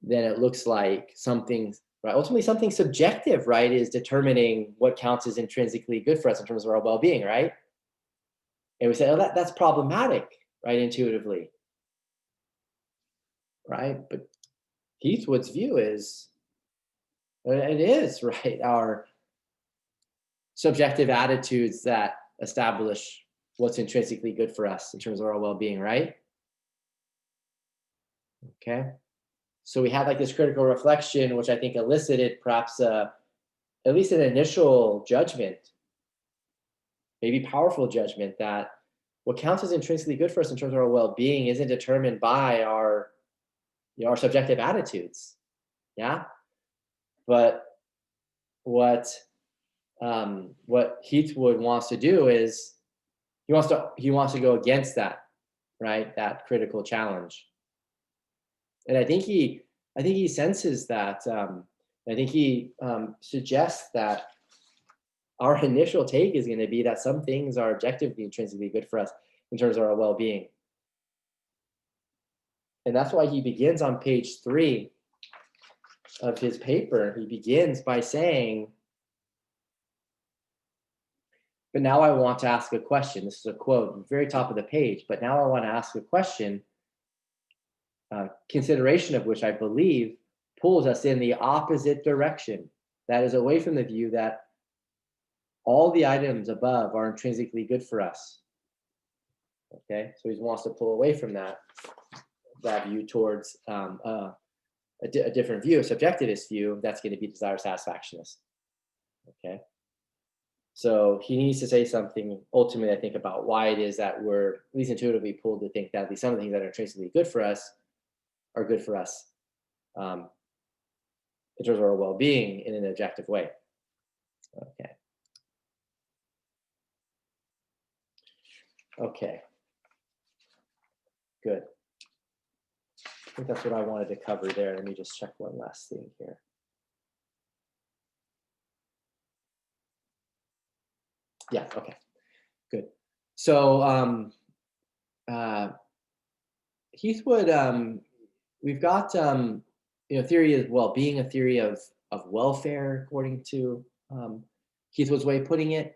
then it looks like something, right? Ultimately, something subjective, right, is determining what counts as intrinsically good for us in terms of our well-being, right? And we say, oh, that's problematic, right, intuitively, right? But Heathwood's view is, it is, right, our subjective attitudes that establish what's intrinsically good for us in terms of our well-being, right? Okay. So we had like this critical reflection, which I think elicited perhaps at least an initial judgment, maybe powerful judgment, that what counts as intrinsically good for us in terms of our well-being isn't determined by our subjective attitudes. Yeah. But what Heathwood wants to do is he wants to go against that, right? That critical challenge. And I think he senses that. I think he suggests that our initial take is going to be that some things are objectively intrinsically good for us in terms of our well-being. And that's why he begins on page 3 of his paper. He begins by saying, but now I want to ask a question. This is a quote, at the very top of the page. But now I want to ask a question, consideration of which I believe pulls us in the opposite direction. That is away from the view that all the items above are intrinsically good for us. Okay, so he wants to pull away from that view towards a different view, a subjectivist view that's going to be desire satisfactionist. Okay, so he needs to say something ultimately, I think, about why it is that we're at least intuitively pulled to think that at least some of the things that are intrinsically good for us are good for us in terms of our well-being in an objective way. Okay. Okay. Good. I think that's what I wanted to cover there. Let me just check one last thing here. Yeah, okay, good. So Heathwood, we've got theory as well, being a theory of welfare, according to Heathwood's way of putting it.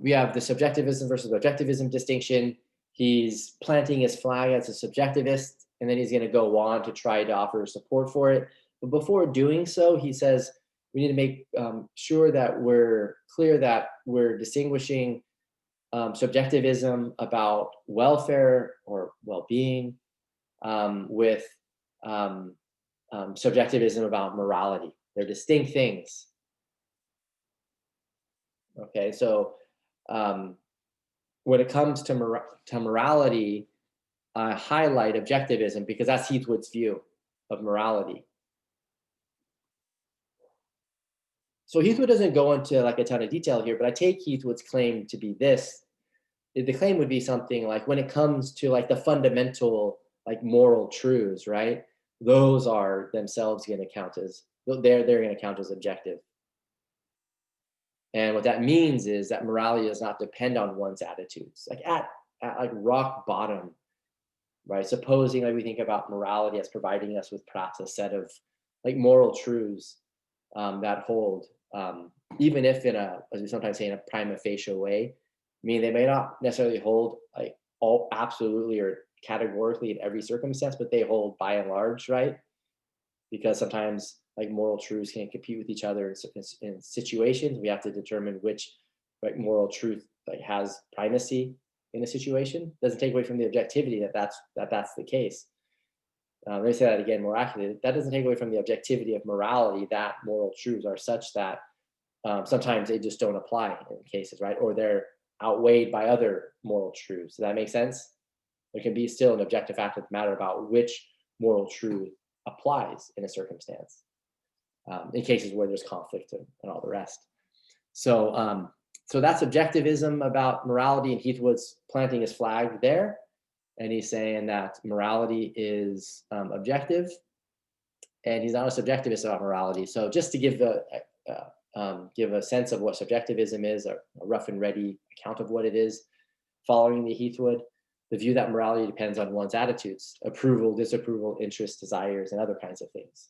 We have the subjectivism versus objectivism distinction. He's planting his flag as a subjectivist, and then he's going to go on to try to offer support for it. But before doing so, he says we need to make sure that we're clear that we're distinguishing subjectivism about welfare or well-being with subjectivism about morality. They're distinct things. Okay, so when it comes to morality, I highlight objectivism because that's Heathwood's view of morality. So Heathwood doesn't go into like a ton of detail here, but I take Heathwood's claim to be this. The claim would be something like when it comes to like the fundamental like moral truths, right? Those are themselves going to count as they're going to count as objective. And what that means is that morality does not depend on one's attitudes. Like at like rock bottom, right? Supposing like we think about morality as providing us with perhaps a set of like moral truths that hold, even if in a, as we sometimes say, in a prima facie way. I mean, they may not necessarily hold like all absolutely or categorically in every circumstance, but they hold by and large, right? Because sometimes like moral truths can compete with each other in situations. We have to determine which like moral truth like has primacy in a situation. Doesn't take away from the objectivity that's the case. Let me say that again more accurately. That doesn't take away from the objectivity of morality that moral truths are such that sometimes they just don't apply in cases, right? Or they're outweighed by other moral truths. Does that make sense? There can be still an objective fact of the matter about which moral truth applies in a circumstance in cases where there's conflict and all the rest. So so that's objectivism about morality, and Heathwood's planting his flag there, and he's saying that morality is objective, and he's not a subjectivist about morality. So just to give a sense of what subjectivism is, a rough and ready account of what it is, following the Heathwood, the view that morality depends on one's attitudes, approval, disapproval, interests, desires, and other kinds of things.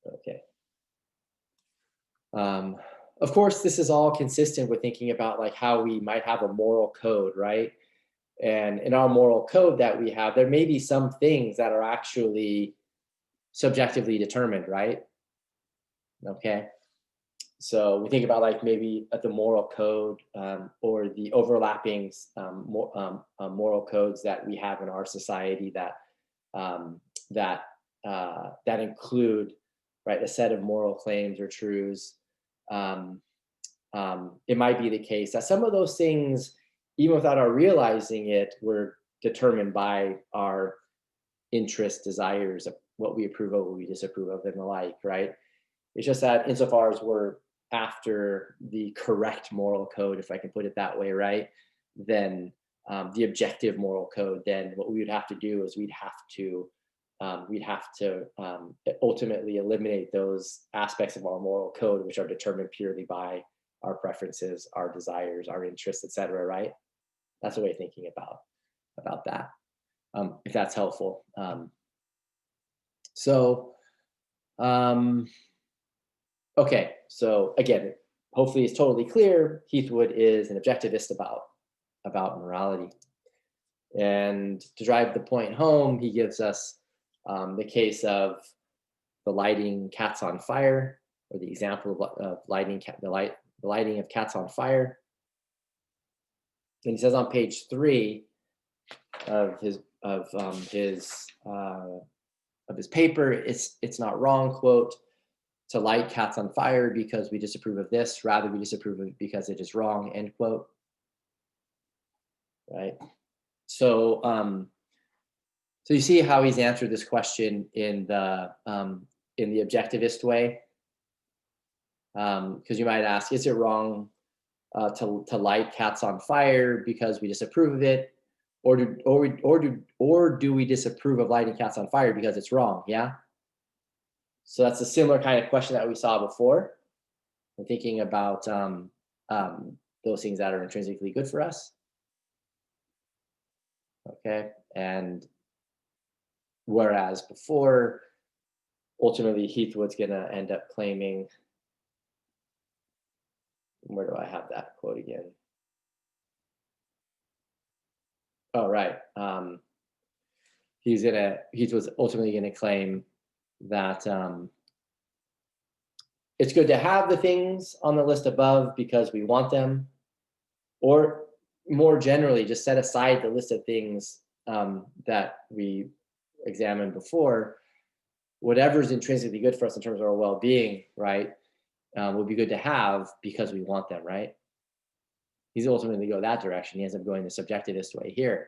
Okay. Of course, this is all consistent with thinking about like how we might have a moral code, right? And in our moral code that we have, there may be some things that are actually subjectively determined, right? Okay. So we think about like maybe at the moral code or the overlapping moral codes that we have in our society that include, right, a set of moral claims or truths. It might be the case that some of those things, even without our realizing it, were determined by our interests, desires, of what we approve of, what we disapprove of, and the like, right? It's just that insofar as we're after the correct moral code, if I can put it that way, right? Then the objective moral code, then what we would have to do is we'd have to ultimately eliminate those aspects of our moral code which are determined purely by our preferences, our desires, our interests, etc. Right? That's a way of thinking about that. if that's helpful. So, um, okay, so again, hopefully it's totally clear. Heathwood is an objectivist about morality. And to drive the point home, he gives us the case of the lighting cats on fire, or the example of the lighting of cats on fire. And he says on page 3 of his paper, it's not wrong, quote, to light cats on fire because we disapprove of this, rather we disapprove of it because it is wrong, end quote. Right. So so you see how he's answered this question in the objectivist way. Because you might ask, is it wrong to light cats on fire because we disapprove of it, or do we disapprove of lighting cats on fire because it's wrong? Yeah. So that's a similar kind of question that we saw before. We're thinking about those things that are intrinsically good for us. Okay, and whereas before, ultimately Heathwood's going to end up claiming. Where do I have that quote again? Oh, right. Heathwood's ultimately going to claim that it's good to have the things on the list above because we want them, or more generally, just set aside the list of things that we examined before. Whatever's intrinsically good for us in terms of our well-being, right, would be good to have because we want them, right? He's ultimately go that direction. He ends up going the subjectivist way here,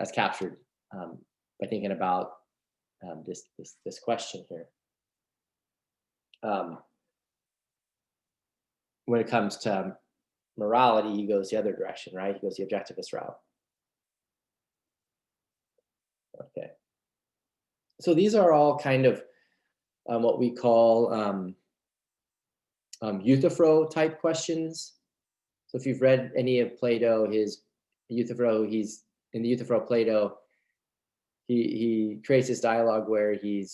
as captured by thinking about this question here. When it comes to morality, he goes the other direction, right? He goes the objectivist route. Okay. So these are all kind of what we call Euthyphro type questions. So if you've read any of Plato, his Euthyphro, he's in the Euthyphro Plato, he creates this dialogue where he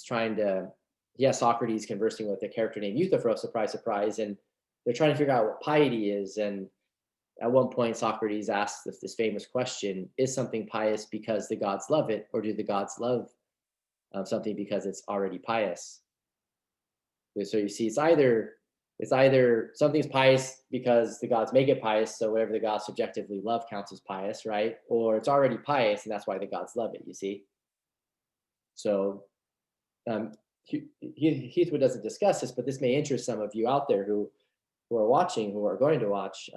has Socrates conversing with a character named Euthyphro, surprise, surprise, and they're trying to figure out what piety is. And at one point, Socrates asks this famous question: is something pious because the gods love it, or do the gods love something because it's already pious? So you see, it's either something's pious because the gods make it pious, so whatever the gods subjectively love counts as pious, right? Or it's already pious, and that's why the gods love it, you see? So Heathwood doesn't discuss this, but this may interest some of you out there who are watching, who are going to watch.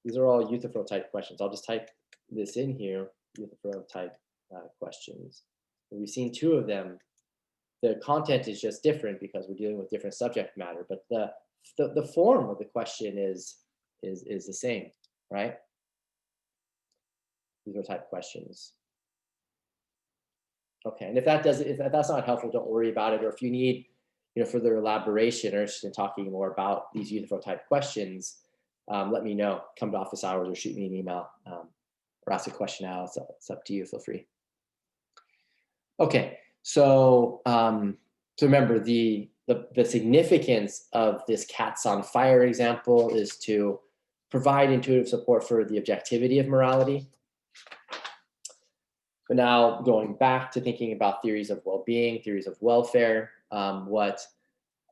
These are all Euthyphro type questions. I'll just type this in here, Euthyphro type questions. And we've seen 2 of them. The content is just different because we're dealing with different subject matter, but the form of the question is the same, right? These are type questions. Okay, and if that's not helpful, don't worry about it. Or if you need, further elaboration or interested in talking more about these Euthyphro type questions, let me know. Come to office hours or shoot me an email or ask a question out. It's up to you. Feel free. Okay, so remember the significance of this cats on fire example is to provide intuitive support for the objectivity of morality. But now going back to thinking about theories of well-being, theories of welfare, what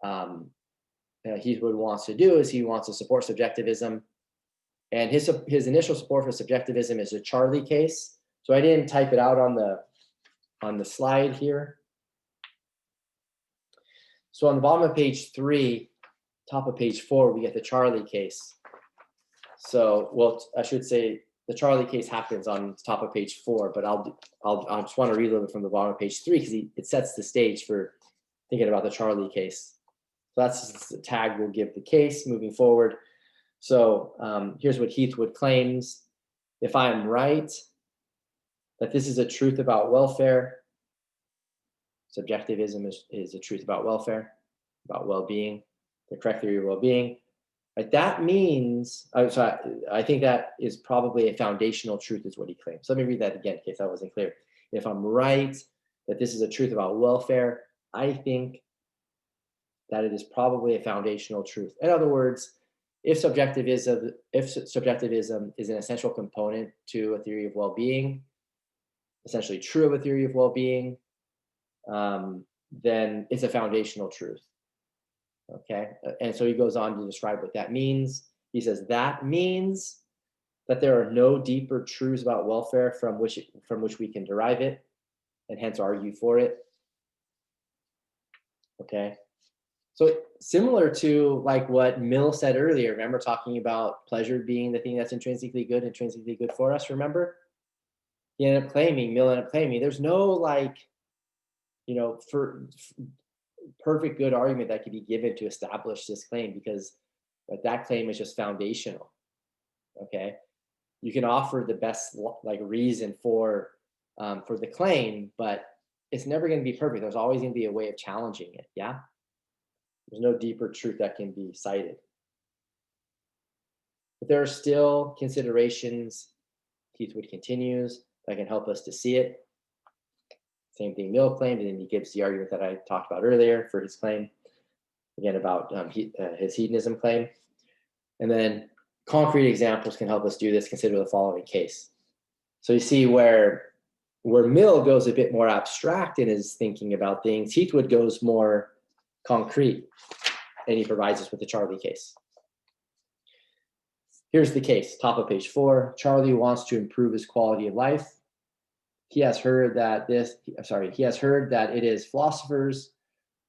Heathwood wants to do is he wants to support subjectivism. And his initial support for subjectivism is a Charlie case. So I didn't type it out on the slide here. So on the bottom of page 3, top of page 4, we get the Charlie case. So, well, I should say the Charlie case happens on top of page 4, but I just want to read a little bit from the bottom of page 3 because it sets the stage for thinking about the Charlie case. So that's the tag we'll give the case moving forward. So here's what Heathwood claims: if I am right that this is a truth about welfare, subjectivism is a truth about welfare, about well-being, the correct theory of well-being, right? That means, so I think that is probably a foundational truth is what he claims. So let me read that again in case that wasn't clear. If I'm right that this is a truth about welfare, I think that it is probably a foundational truth. In other words, if subjectivism is an essential component to a theory of well-being, essentially true of a theory of well-being, then it's a foundational truth. Okay, and so he goes on to describe what that means. He says that means that there are no deeper truths about welfare from which we can derive it, and hence argue for it. Okay, so similar to like what Mill said earlier, remember talking about pleasure being the thing that's intrinsically good for us, remember? Mill ended up claiming there's no like, for perfect good argument that could be given to establish this claim because that claim is just foundational. Okay, you can offer the best like reason for the claim, but it's never going to be perfect. There's always going to be a way of challenging it. Yeah, there's no deeper truth that can be cited. But there are still considerations, Heathwood continues, that can help us to see it. Same thing Mill claimed, and then he gives the argument that I talked about earlier for his claim, again about his hedonism claim. And then concrete examples can help us do this. Consider the following case. So you see where Mill goes a bit more abstract in his thinking about things, Heathwood goes more concrete, and he provides us with the Charlie case. Here's the case, top of page 4. Charlie wants to improve his quality of life. He has heard that it is philosophers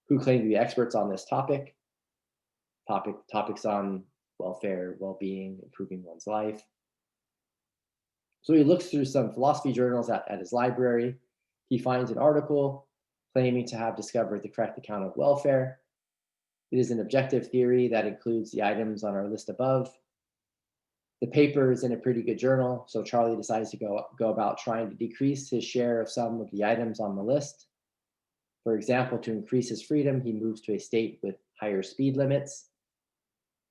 who claim to be experts on this topics on welfare, well-being, improving one's life. So he looks through some philosophy journals at his library. He finds an article claiming to have discovered the correct account of welfare. It is an objective theory that includes the items on our list above. The paper is in a pretty good journal, so Charlie decides to go about trying to decrease his share of some of the items on the list. For example, to increase his freedom, he moves to a state with higher speed limits.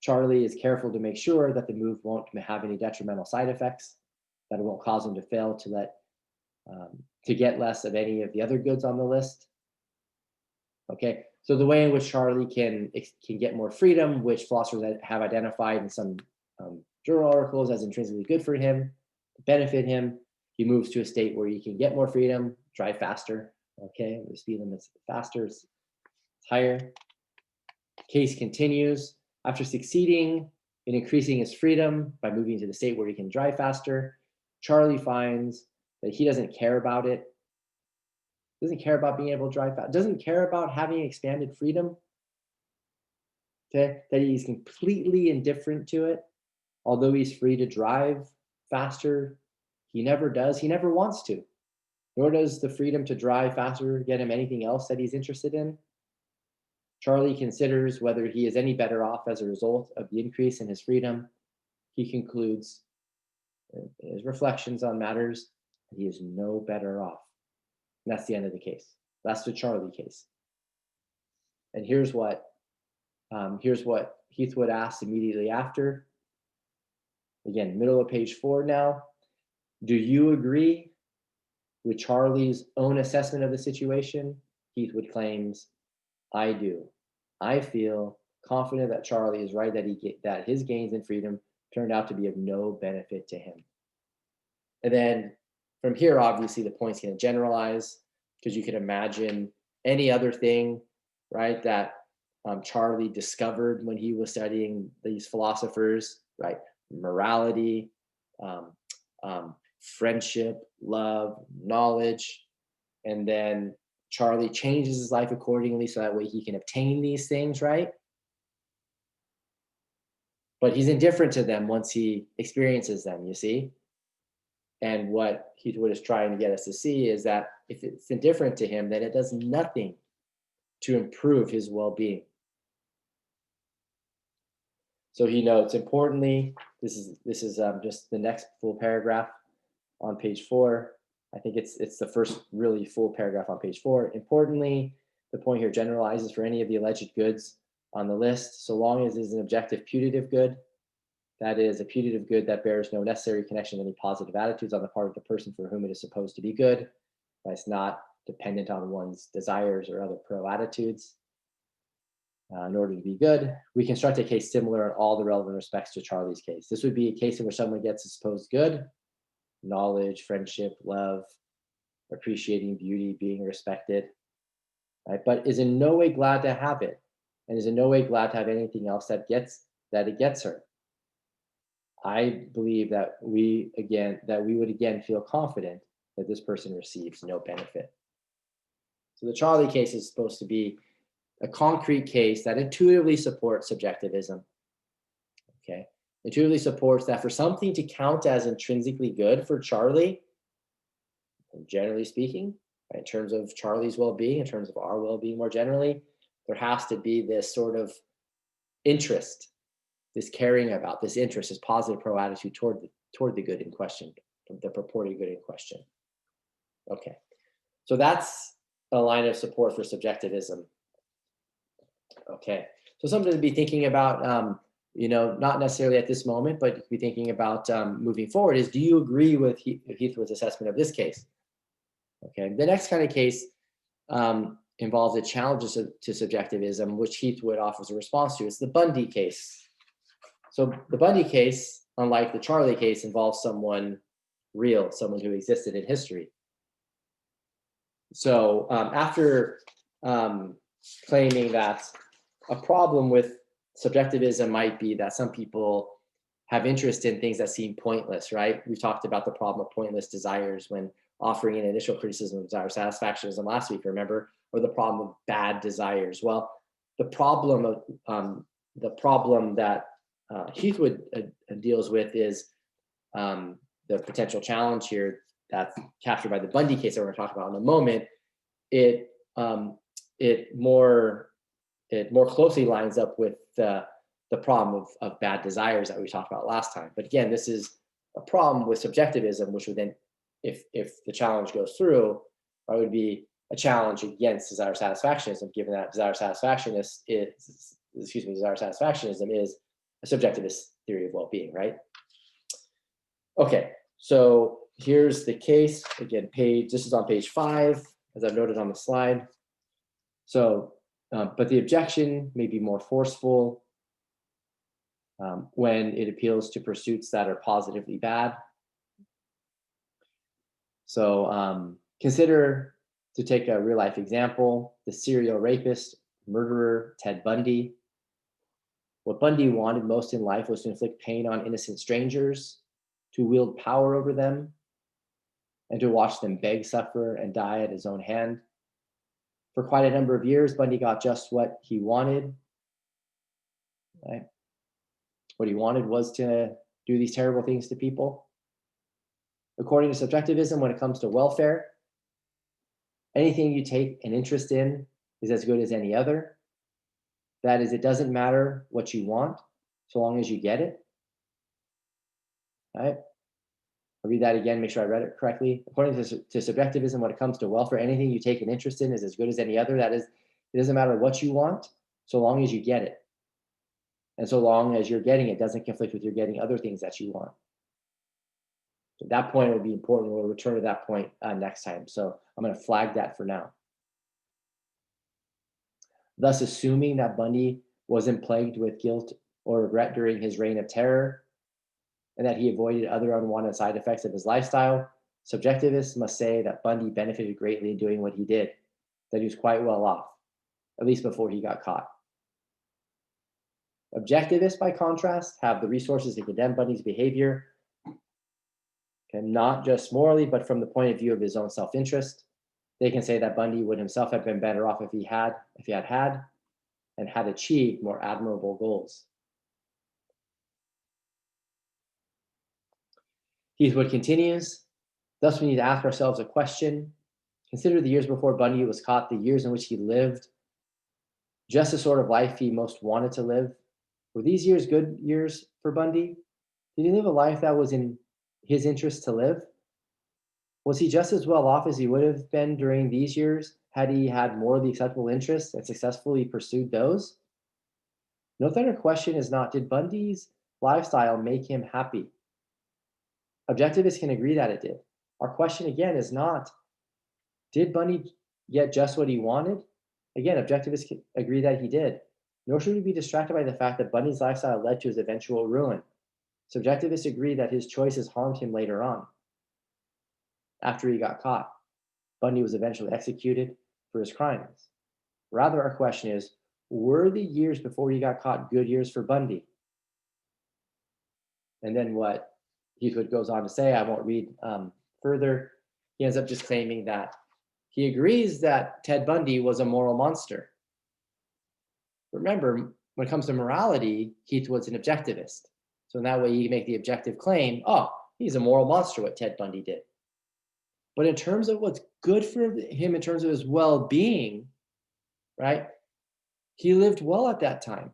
Charlie is careful to make sure that the move won't have any detrimental side effects, that it won't cause him to fail to get less of any of the other goods on the list. Okay, so the way in which Charlie can get more freedom, which philosophers have identified in some journal articles as intrinsically good for him, to benefit him, he moves to a state where he can get more freedom, drive faster. Okay, the speed limit's faster, it's higher. Case continues. After succeeding in increasing his freedom by moving to the state where he can drive faster, Charlie finds that he doesn't care about it. Doesn't care about being able to drive fast. Doesn't care about having expanded freedom. Okay, that he's completely indifferent to it. Although he's free to drive faster, he never does. He never wants to. Nor does the freedom to drive faster get him anything else that he's interested in. Charlie considers whether he is any better off as a result of the increase in his freedom. He concludes in his reflections on matters that he is no better off. And that's the end of the case. That's the Charlie case. And here's what Heathwood asks immediately after. Again, middle of page 4 now. Do you agree with Charlie's own assessment of the situation? Heathwood claims, I do. I feel confident that Charlie is right that his gains in freedom turned out to be of no benefit to him. And then from here, obviously, the point's going to generalize because you can imagine any other thing, right, that Charlie discovered when he was studying these philosophers, right? Morality, friendship, love, knowledge, and then Charlie changes his life accordingly so that way he can obtain these things, right? But he's indifferent to them once he experiences them, you see? And what Heathwood is trying to get us to see is that if it's indifferent to him, then it does nothing to improve his well-being. So he notes, importantly, this is just the next full paragraph on page 4. I think it's the first really full paragraph on page 4. Importantly, the point here generalizes for any of the alleged goods on the list, so long as it is an objective putative good, that is, a putative good that bears no necessary connection to any positive attitudes on the part of the person for whom it is supposed to be good, but it's not dependent on one's desires or other pro-attitudes. In order to be good, we construct a case similar in all the relevant respects to Charlie's case. This would be a case in which someone gets a supposed good, knowledge, friendship, love, appreciating beauty, being respected, right? But is in no way glad to have it, and is in no way glad to have anything else that it gets her. I believe that we would again feel confident that this person receives no benefit. So the Charlie case is supposed to be a concrete case that intuitively supports subjectivism. Okay, intuitively supports that for something to count as intrinsically good for Charlie, generally speaking, right, in terms of Charlie's well-being, in terms of our well-being more generally, there has to be this sort of interest, this caring about, this interest, this positive pro-attitude toward the good in question, the purported good in question. Okay, so that's a line of support for subjectivism. Okay, so something to be thinking about, not necessarily at this moment, but you could be thinking about moving forward is, do you agree with Heathwood's assessment of this case? Okay, the next kind of case involves a challenge to subjectivism, which Heathwood offers a response to. It's the Bundy case. So the Bundy case, unlike the Charlie case, involves someone real, someone who existed in history. So after claiming that a problem with subjectivism might be that some people have interest in things that seem pointless, right? We talked about the problem of pointless desires when offering an initial criticism of desire satisfactionism last week, remember? Or the problem of bad desires. Well, the problem that Heathwood deals with is the potential challenge here that's captured by the Bundy case that we're going to talk about in a moment. It more closely lines up with the problem of bad desires that we talked about last time. But again, this is a problem with subjectivism, which would then, if the challenge goes through, it would be a challenge against desire satisfactionism, given that desire satisfactionism is a subjectivist theory of well-being, right? Okay, so here's the case. Again, this is on page 5, as I've noted on the slide. So, but the objection may be more forceful when it appeals to pursuits that are positively bad. So consider, to take a real life example, the serial rapist, murderer, Ted Bundy. What Bundy wanted most in life was to inflict pain on innocent strangers, to wield power over them, and to watch them beg, suffer, and die at his own hand. For quite a number of years, Bundy got just what he wanted. Right? What he wanted was to do these terrible things to people. According to subjectivism, when it comes to welfare, anything you take an interest in is as good as any other. That is, it doesn't matter what you want, so long as you get it. All right? I'll read that again, make sure I read it correctly. According to subjectivism, when it comes to welfare, anything you take an interest in is as good as any other. That is, it doesn't matter what you want, so long as you get it. And so long as you're getting it doesn't conflict with your getting other things that you want. So that point would be important. We'll return to that point next time. So I'm going to flag that for now. Thus, assuming that Bundy wasn't plagued with guilt or regret during his reign of terror, and that he avoided other unwanted side effects of his lifestyle, subjectivists must say that Bundy benefited greatly in doing what he did, that he was quite well off, at least before he got caught. Objectivists, by contrast, have the resources to condemn Bundy's behavior, and not just morally, but from the point of view of his own self-interest. They can say that Bundy would himself have been better off if he had and had achieved more admirable goals. Heathwood continues, thus we need to ask ourselves a question. Consider the years before Bundy was caught, the years in which he lived just the sort of life he most wanted to live. Were these years good years for Bundy? Did he live a life that was in his interest to live? Was he just as well off as he would have been during these years had he had more of the acceptable interests and successfully pursued those? Note that our question is not, did Bundy's lifestyle make him happy? Objectivists can agree that it did. Our question again is not, did Bundy get just what he wanted? Again, objectivists can agree that he did. Nor should we be distracted by the fact that Bundy's lifestyle led to his eventual ruin. Subjectivists agree that his choices harmed him later on, after he got caught. Bundy was eventually executed for his crimes. Rather, our question is, were the years before he got caught good years for Bundy? And then what Heathwood goes on to say, I won't read further. He ends up just claiming that he agrees that Ted Bundy was a moral monster. Remember, when it comes to morality, Heathwood's an objectivist. So in that way, you can make the objective claim, oh, he's a moral monster, what Ted Bundy did. But in terms of what's good for him, in terms of his well-being, right? He lived well at that time.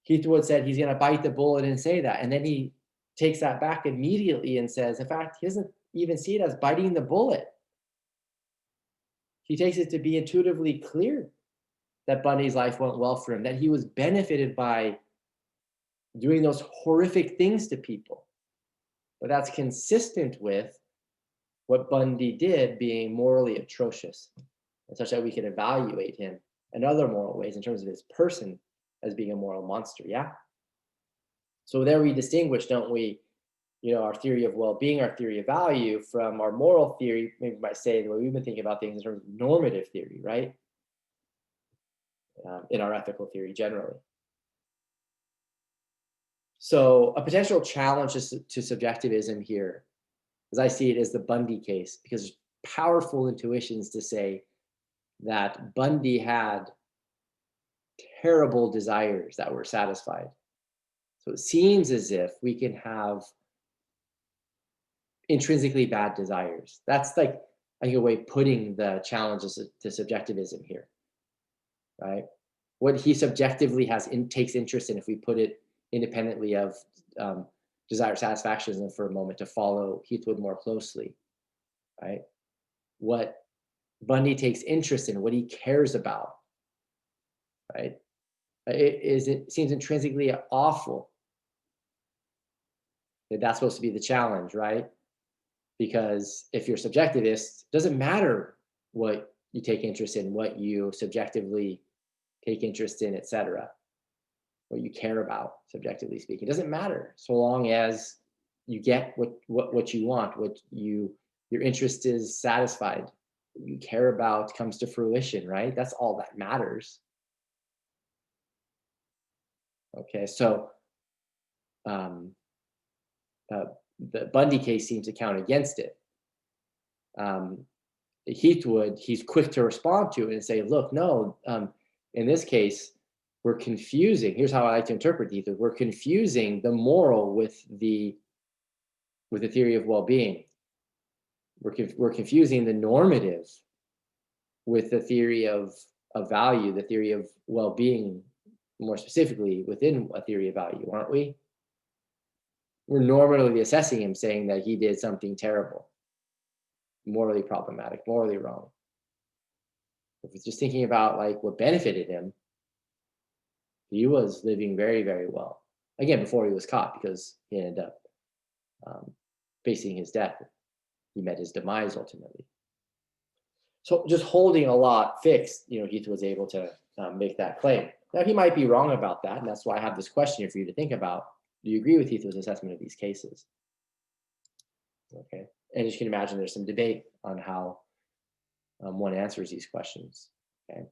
Heathwood said he's going to bite the bullet and say that. And then he takes that back immediately and says, in fact, he doesn't even see it as biting the bullet. He takes it to be intuitively clear that Bundy's life went well for him, that he was benefited by doing those horrific things to people. But that's consistent with what Bundy did being morally atrocious, and such that we can evaluate him in other moral ways in terms of his person as being a moral monster. Yeah. So there we distinguish, don't we? Our theory of well-being, our theory of value from our moral theory. Maybe we might say the way we've been thinking about things in terms of normative theory, right? In our ethical theory generally. So a potential challenge to subjectivism here, as I see it, is the Bundy case, because there's powerful intuitions to say that Bundy had terrible desires that were satisfied. So it seems as if we can have intrinsically bad desires. That's like, I think, a way of putting the challenges to subjectivism here, right? What he subjectively takes interest in, if we put it independently of desire satisfaction for a moment, to follow Heathwood more closely, right? What Bundy takes interest in, what he cares about, right? It seems intrinsically awful. That's supposed to be the challenge, right? Because if you're subjectivist, it doesn't matter what you take interest in, what you subjectively take interest in, etc. What you care about, subjectively speaking, it doesn't matter so long as you get what you want, your interest is satisfied, what you care about comes to fruition, right? That's all that matters. Okay, so the Bundy case seems to count against it. Heathwood, he's quick to respond to it and say, look, no, in this case, we're confusing. Here's how I like to interpret Heathwood. We're confusing the moral with the theory of well-being. We're confusing the normative with the theory of value, the theory of well-being, more specifically within a theory of value, aren't we? We're normatively assessing him, saying that he did something terrible, morally problematic, morally wrong. If it's just thinking about like what benefited him, he was living very, very well. Again, before he was caught, because he ended up facing his death. He met his demise ultimately. So just holding a lot fixed, Heath was able to make that claim. Now, he might be wrong about that, and that's why I have this question here for you to think about. Do you agree with Heathwood's assessment of these cases? Okay, and as you can imagine, there's some debate on how one answers these questions. Okay,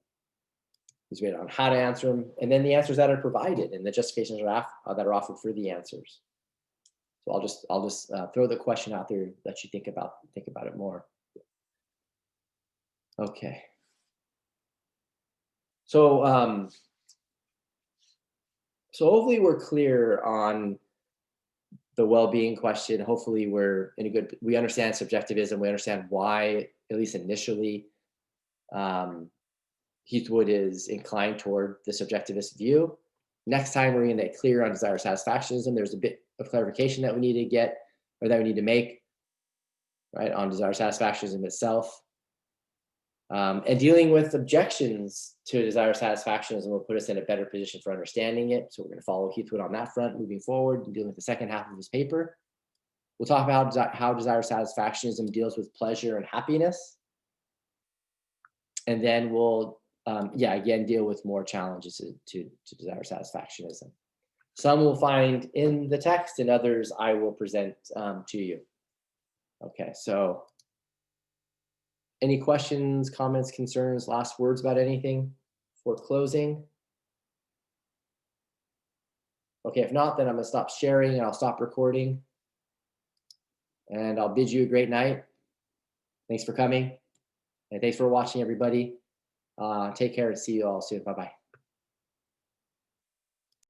there's debate on how to answer them, and then the answers that are provided, and the justifications that are offered for the answers. So I'll just throw the question out there, let you think about it more. Okay. So so hopefully we're clear on the well-being question. Hopefully we understand subjectivism. We understand why, at least initially, Heathwood is inclined toward the subjectivist view. Next time we're going to get clear on desire satisfactionism. There's a bit of clarification that we need to get, or that we need to make, right, on desire satisfactionism itself. And dealing with objections to desire satisfactionism will put us in a better position for understanding it. So we're going to follow Heathwood on that front moving forward and dealing with the second half of his paper. We'll talk about how desire satisfactionism deals with pleasure and happiness. And then we'll, again, deal with more challenges to desire satisfactionism. Some we'll find in the text and others I will present to you. Okay, so any questions, comments, concerns, last words about anything before closing? Okay, if not, then I'm gonna stop sharing and I'll stop recording. And I'll bid you a great night. Thanks for coming. And thanks for watching, everybody. Take care and see you all soon. Bye-bye.